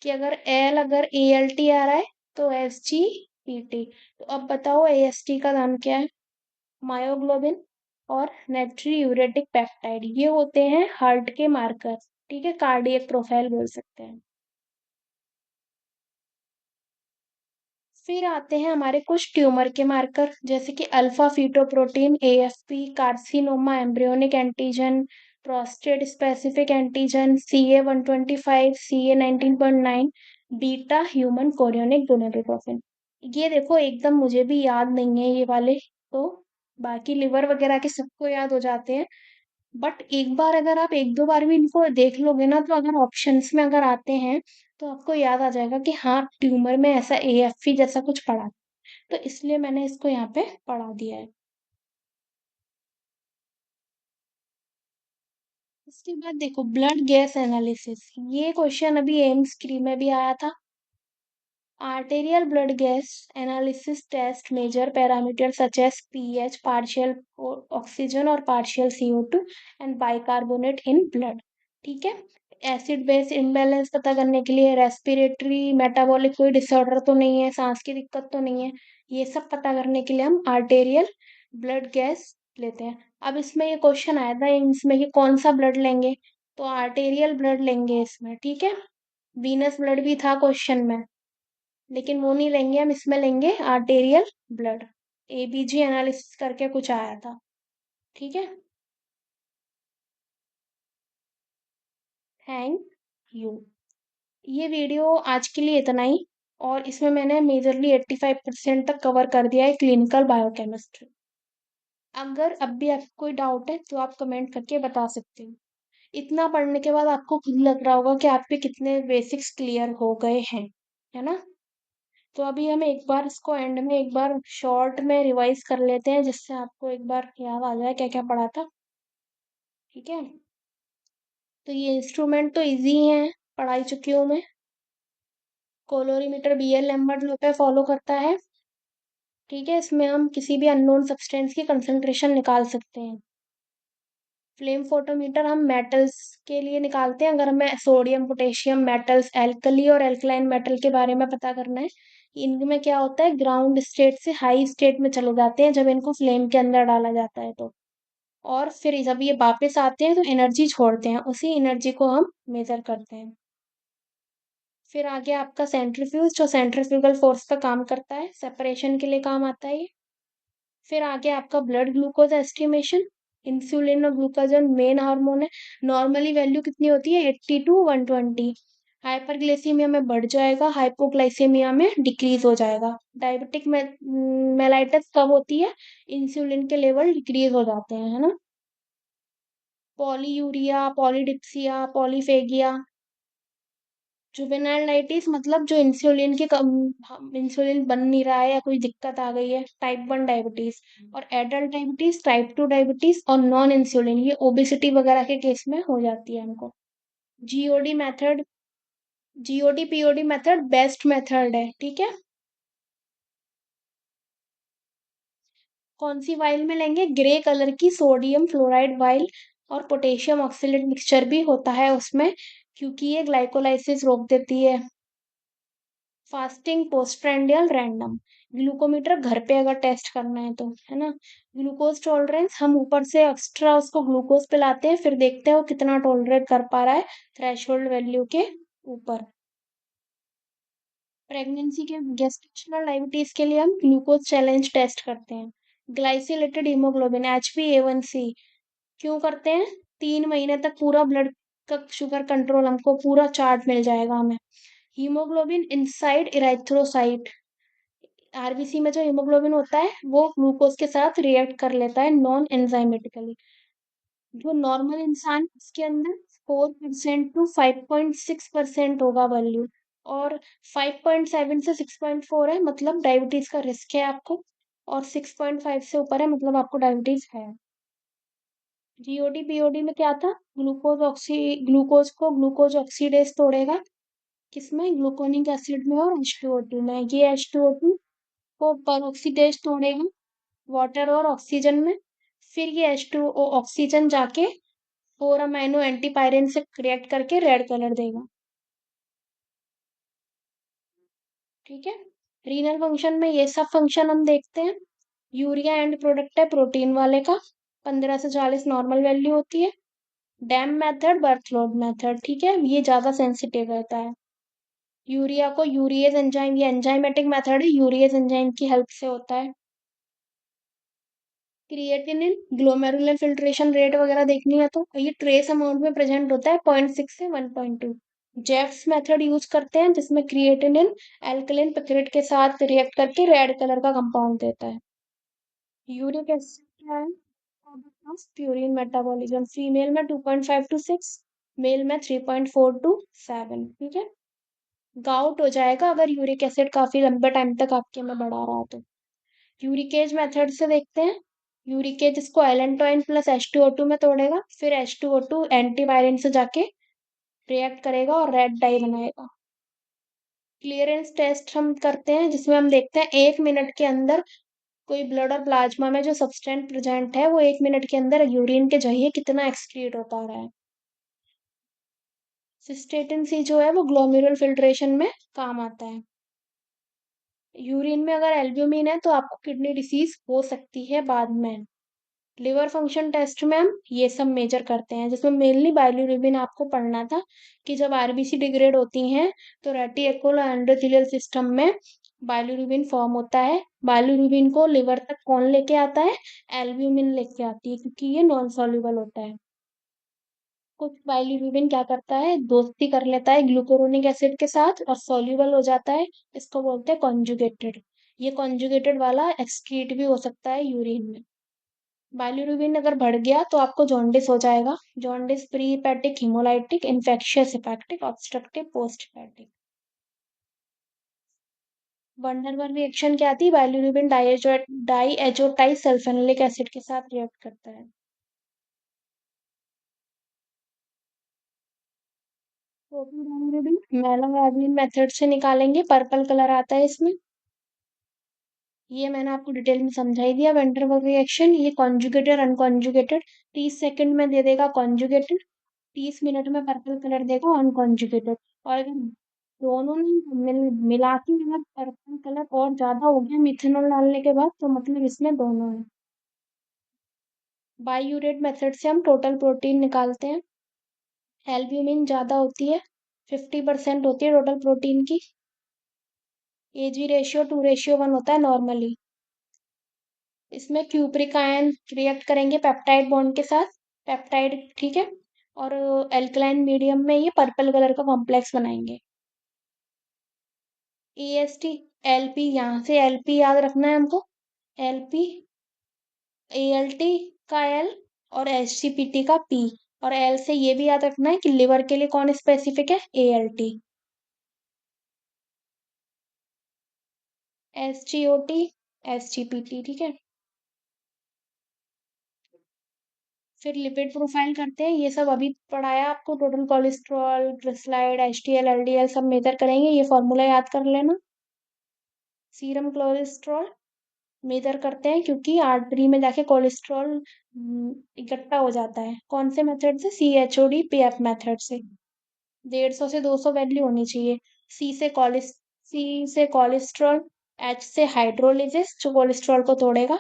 कि अगर ALT आ रहा है तो SGPT। तो अब बताओ AST का नाम क्या है, मायोग्लोबिन और नाइट्रीयूरेटिक पेप्टाइड, ये होते हैं हार्ट के मार्कर, ठीक है, कार्डियक प्रोफाइल बोल सकते हैं। फिर आते हैं हमारे कुछ ट्यूमर के मार्कर, जैसे कि alpha fetoprotein AFP, carcinoma embryonic antigen, prostate specific antigen CA125, CA19.9, beta human chorionic gonadotropin. ये देखो एकदम मुझे भी याद नहीं है ये वाले, तो बाकी लिवर वगैरह के सबको याद हो जाते हैं, बट एक बार अगर आप एक दो बार भी इनको देख लोगे ना, तो अगर ऑप्शंस में अगर आते हैं तो आपको याद आ जाएगा कि हाँ ट्यूमर में ऐसा AFP जैसा कुछ पढ़ा, तो इसलिए मैंने इसको यहाँ पे पढ़ा दिया है। उसके बाद देखो ब्लड गैस एनालिसिस, ये क्वेश्चन अभी एम्स क्री में भी आया था। Arterial blood gas analysis test major parameters such as pH, partial oxygen और partial CO2 and bicarbonate in blood। ठीक है। एसिड बेस इम्बैलेंस पता करने के लिए, रेस्पिरेटरी मेटाबॉलिक कोई डिसऑर्डर तो नहीं है, सांस की दिक्कत तो नहीं है, ये सब पता करने के लिए हम आर्टेरियल ब्लड गैस लेते हैं। अब इसमें ये क्वेश्चन आया था इसमें कि कौन सा ब्लड लेंगे, तो आर्टेरियल ब्लड लेंगे इसमें। ठीक है। वीनस ब्लड भी था क्वेश्चन में, लेकिन वो नहीं लेंगे हम, इसमें लेंगे आर्टेरियल ब्लड। एबीजी एनालिसिस करके कुछ आया था। ठीक है। Thank you. ये वीडियो आज के लिए इतना ही, और इसमें मैंने मेजरली 85% तक कवर कर दिया है क्लिनिकल बायोकेमिस्ट्री। अगर अब भी आपको कोई डाउट है तो आप कमेंट करके बता सकते हो। इतना पढ़ने के बाद आपको खुद लग रहा होगा कि आपके कितने बेसिक्स क्लियर हो गए हैं, है ना। तो अभी हम एक बार इसको एंड में एक बार शॉर्ट में रिवाइज कर लेते हैं, जिससे आपको एक बार याद आ जाए क्या क्या पढ़ा था। ठीक है। तो ये इंस्ट्रूमेंट तो इजी है, पढ़ाई चुकी हूँ मैं। कोलोरीमीटर बीएल लैम्बर्ट लॉ पे फॉलो करता है। ठीक है। इसमें हम किसी भी अननोन सब्सटेंस की कंसंट्रेशन निकाल सकते हैं। फ्लेम फोटोमीटर हम मेटल्स के लिए निकालते हैं, अगर हमें सोडियम पोटेशियम मेटल्स एल्कली और एल्कलाइन मेटल के बारे में पता करना है। इनमें क्या होता है, ग्राउंड स्टेट से हाई स्टेट में चले जाते हैं जब इनको फ्लेम के अंदर डाला जाता है तो, और फिर जब ये वापस आते हैं तो एनर्जी छोड़ते हैं, उसी एनर्जी को हम मेजर करते हैं। फिर आगे आपका सेंट्रीफ्यूज, जो सेंट्रीफ्यूगल फोर्स पे काम करता है, सेपरेशन के लिए काम आता है ये। फिर आगे आपका ब्लड ग्लूकोज एस्टिमेशन, इंसुलिन और ग्लूकागोन मेन हार्मोन है। नॉर्मली वैल्यू कितनी होती है, 80 टू 120। हाइपरग्लाइसीमिया में बढ़ जाएगा, हाइपोग्लाइसीमिया में डिक्रीज हो जाएगा। डायबिटिक मेलाइटस कब होती है, इंसुलिन के लेवल डिक्रीज हो जाते हैं, है ना। Polyuria, polydipsia, polyphagia. जुवेनाइलाइटिस मतलब जो इंसुलिन की कम, इंसुलिन बन नहीं रहा है या कोई दिक्कत आ गई है, टाइप 1 डायबिटीज। और एडल्ट डायबिटीज, टाइप 2 डायबिटीज और नॉन इंसुलिन, ये ओबेसिटी वगैरह के केस में हो जाती है हमको। GOD method, GOD POD method best method है। ठीक है। कौन सी वाइल में लेंगे, ग्रे कलर की सोडियम फ्लोराइड वाइल, और पोटेशियम ऑक्सीलेट मिक्सचर भी होता है उसमें, क्योंकि ये ग्लाइकोलाइसिस रोक देती है। फास्टिंग पोस्टप्रेंडियल रैंडम, ग्लूकोमीटर घर पे अगर टेस्ट करना है तो, है ना। ग्लूकोज टॉलरेंस, हम ऊपर से एक्स्ट्रा उसको ग्लूकोज पिलाते हैं, फिर देखते हैं वो कितना टॉलरेट कर पा रहा है थ्रेशोल्ड वैल्यू के ऊपर। प्रेगनेंसी के गेस्टेशनल डायबिटीज के लिए हम ग्लूकोज चैलेंज टेस्ट करते हैं। ग्लाइसिलेटेड हीमोग्लोबिन HbA1c क्यों करते हैं, 3 महीने तक पूरा ब्लड का शुगर कंट्रोल, हमको पूरा चार्ट मिल जाएगा हमें। हीमोग्लोबिन इनसाइड इरेथ्रोसाइट, आरबीसी में जो हीमोग्लोबिन होता है वो ग्लूकोज के साथ रिएक्ट कर लेता है नॉन एंजाइमेटिकली। जो नॉर्मल इंसान, इसके अंदर 4% टू 5.6% होगा वैल्यू, और 5.7 से 6.4 है मतलब डायबिटीज का रिस्क है आपको, और 6.5 से ऊपर है मतलब आपको डायबिटीज है। जीओडी पीओडी में क्या था, ग्लूकोज को ग्लूकोज ऑक्सीडेज तोड़ेगा, किसमें, ग्लूकोनिक एसिड में और H2O2 में। ये H2O2 को परऑक्सीडेज तोड़ेगा वाटर और ऑक्सीजन में, फिर ये H2O ऑक्सीजन जाके 4 अमाइनो एंटीपायरेन से रिएक्ट करके रेड कलर देगा। ठीक है। रीनल फंक्शन में ये सब फंक्शन हम देखते हैं। यूरिया एंड प्रोडक्ट है प्रोटीन वाले का, 15 से 40 नॉर्मल वैल्यू होती है। डैम मेथड, बर्थलोड मेथड, ठीक है, ये ज्यादा सेंसिटिव रहता है। यूरिया को यूरिएज एंजाइम, ये एंजाइमेटिक मेथड है, यूरिएज एंजाइम की हेल्प से होता है। क्रिएटिनिन, ग्लोमेरुलर फिल्ट्रेशन रेट वगैरह देखनी है तो ये ट्रेस अमाउंट में प्रेजेंट होता है 0.6 से 1.2। जेफ्स मेथड यूज करते हैं जिसमें क्रिएटिनिन एल्कलिन पिक्रिट के साथ रिएक्ट करके रेड कलर का कंपाउंड देता है। यूरिक एसिड क्या है, प्यूरिन मेटाबॉलिज्म, फीमेल में 2.5 टू 6, मेल में 3.4 टू 7। ठीक है। गाउट हो जाएगा अगर यूरिक एसिड काफी लंबे टाइम तक आपके में बढ़ा रहा तो। यूरिकेज मेथड से देखते हैं। यूरिक एसिड इसको एलेंटोइन प्लस H2O2 में तोड़ेगा, फिर H2O2 एंटीवायलेंट से जाके रिएक्ट करेगा और रेड डाई बनाएगा। क्लियरेंस टेस्ट हम करते हैं जिसमें हम देखते हैं 1 मिनट के अंदर कोई ब्लड और प्लाज्मा में जो सब्सटेंस प्रेजेंट है वो 1 मिनट के अंदर यूरिन के जरिए कितना एक्सक्रीट होता रहा है। सिस्टेटिन सी जो है वो ग्लोमेरुलर फिल्ट्रेशन में काम आता है। यूरिन में अगर एल्ब्यूमिन है तो आपको किडनी डिसीज हो सकती है बाद में। लिवर फंक्शन टेस्ट में हम ये सब मेजर करते हैं जिसमें मेनली बाइलिरुबिन आपको पढ़ना था कि जब आरबीसी डिग्रेड होती हैं तो रेटिकुलो एंडोथेलियल सिस्टम में बाइलिरुबिन फॉर्म होता है। बाइलिरुबिन को लिवर तक कौन लेके आता है? एल्ब्यूमिन लेके आती है क्योंकि ये नॉन सॉल्युबल होता है। कुछ बाइलिरुबिन क्या करता है, दोस्ती कर लेता है ग्लूकुरोनिक एसिड के साथ और सॉल्युबल हो जाता है। इसको बोलते हैं कॉन्जुगेटेड। ये कॉन्जुगेटेड वाला एक्सक्रीट भी हो सकता है यूरिन में। बाइलिरुबिन अगर बढ़ गया तो आपको जॉन्डिस हो जाएगा। Jaundice pre hepatic, haemolytic, infectious hepatic, obstructive, post hepatic. Van den Bergh reaction क्या थी? बाइलिरुबिन डाइएजोटाइज सल्फेनिलिक एसिड के साथ रिएक्ट करता है। टोटल बाइलिरुबिन मैलाविन मेथड से निकालेंगे, पर्पल कलर आता है इसमें। ये मैंने आपको डिटेल में समझा ही दिया। वेंटरबर्ग रिएक्शन ये कॉन्जुगेटेड अनकॉन्जुगेटेड 30 सेकंड में दे देगा कॉन्जुगेटेड, 30 मिनट में पर्पल कलर देगा अनकॉन्जुगेटेड। और अगर दोनों मिला के अगर पर्पल कलर और ज्यादा हो गया मिथेनॉल डालने के बाद तो मतलब इसमें दोनों है। बाईयूरेट मेथड से हम टोटल प्रोटीन निकालते हैं। एल्ब्यूमिन ज्यादा होती है, 50% होती है टोटल प्रोटीन की। एजी रेशियो 2:1 होता है नॉर्मली। इसमें क्यूप्रिक आयन रिएक्ट करेंगे पेप्टाइड बॉन्ड के साथ, पेप्टाइड, ठीक है। और एल्कलाइन मीडियम में ये पर्पल कलर का कॉम्प्लेक्स बनाएंगे। EST, LP, यहाँ से LP याद रखना है हमको। LP, ALT का L और SGPT का P। और L से ये भी याद रखना है कि लिवर के लिए कौन स्पेसिफिक है? ALT। SGOT, SGPT, ठीक है। फिर लिपिड प्रोफाइल करते हैं, ये सब अभी पढ़ाया आपको। Total cholesterol, triglyceride, HDL, LDL सब मेजर करेंगे, ये फॉर्मूला याद कर लेना। सीरम कोलेस्ट्रॉल मेजर करते हैं क्योंकि आर्टरी में जाके कोलेस्ट्रॉल इकट्ठा हो जाता है। कौन से मेथड से? CHOD PF मेथड से। 150 से 200 वैल्यू होनी चाहिए। सी से कोलेस्ट्रॉल, H से हाइड्रोलिसिस जो कोलेस्ट्रॉल को तोड़ेगा,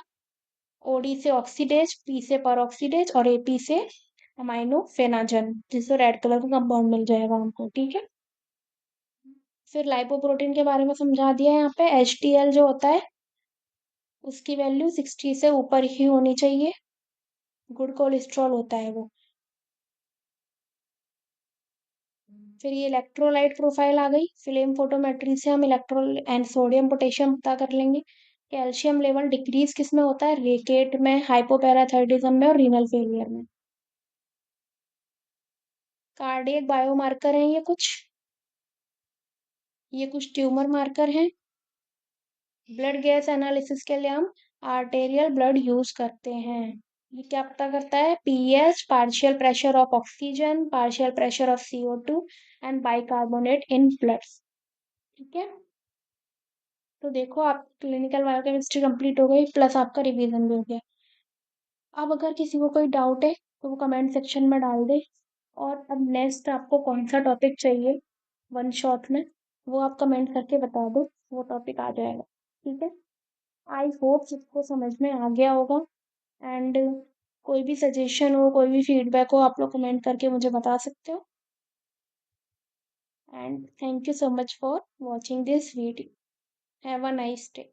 OD से ऑक्सीडेज, P से परऑक्सीडेज और AP से अमाइनो फेनाजन, जिससे रेड कलर का कंपाउंड मिल जाएगा हमको, ठीक है। फिर लाइपोप्रोटीन के बारे में समझा दिया है यहाँ पे। HDL जो होता है उसकी वैल्यू 60 से ऊपर ही होनी चाहिए, गुड कोलेस्ट्रॉल होता है वो। फिर ये इलेक्ट्रोलाइट प्रोफाइल आ गई। फ्लेम फोटोमेट्री से हम इलेक्ट्रोल एंड सोडियम पोटेशियम पता कर लेंगे। कैल्शियम लेवल डिक्रीज किस में होता है? रेकेट में, हाइपोपैराथायरिज्म में और रीनल फेलियर में। कार्डियक बायोमार्कर हैं ये कुछ ट्यूमर मार्कर हैं। ब्लड गैस एनालिसिस के लिए हम आर्टेरियल ब्लड यूज करते हैं। ये क्या पता करता है? PH, partial pressure of oxygen, partial pressure of CO2 and bicarbonate in blood, ठीक है। तो देखो आप क्लिनिकल बायोकेमिस्ट्री कंप्लीट हो गई प्लस आपका रिवीजन भी हो गया। अब अगर किसी को कोई डाउट है तो वो कमेंट सेक्शन में डाल दे। और अब नेक्स्ट आपको कौन सा टॉपिक चाहिए वन शॉट में वो आप कमेंट करके बता दो, वो टॉपिक आ जाएगा, ठीक है। आई होप सबको समझ में आ गया होगा। एंड कोई भी सजेशन हो, कोई भी फीडबैक हो, आप लोग कमेंट करके मुझे बता सकते हो। And thank you so much for watching this video. Have a nice day.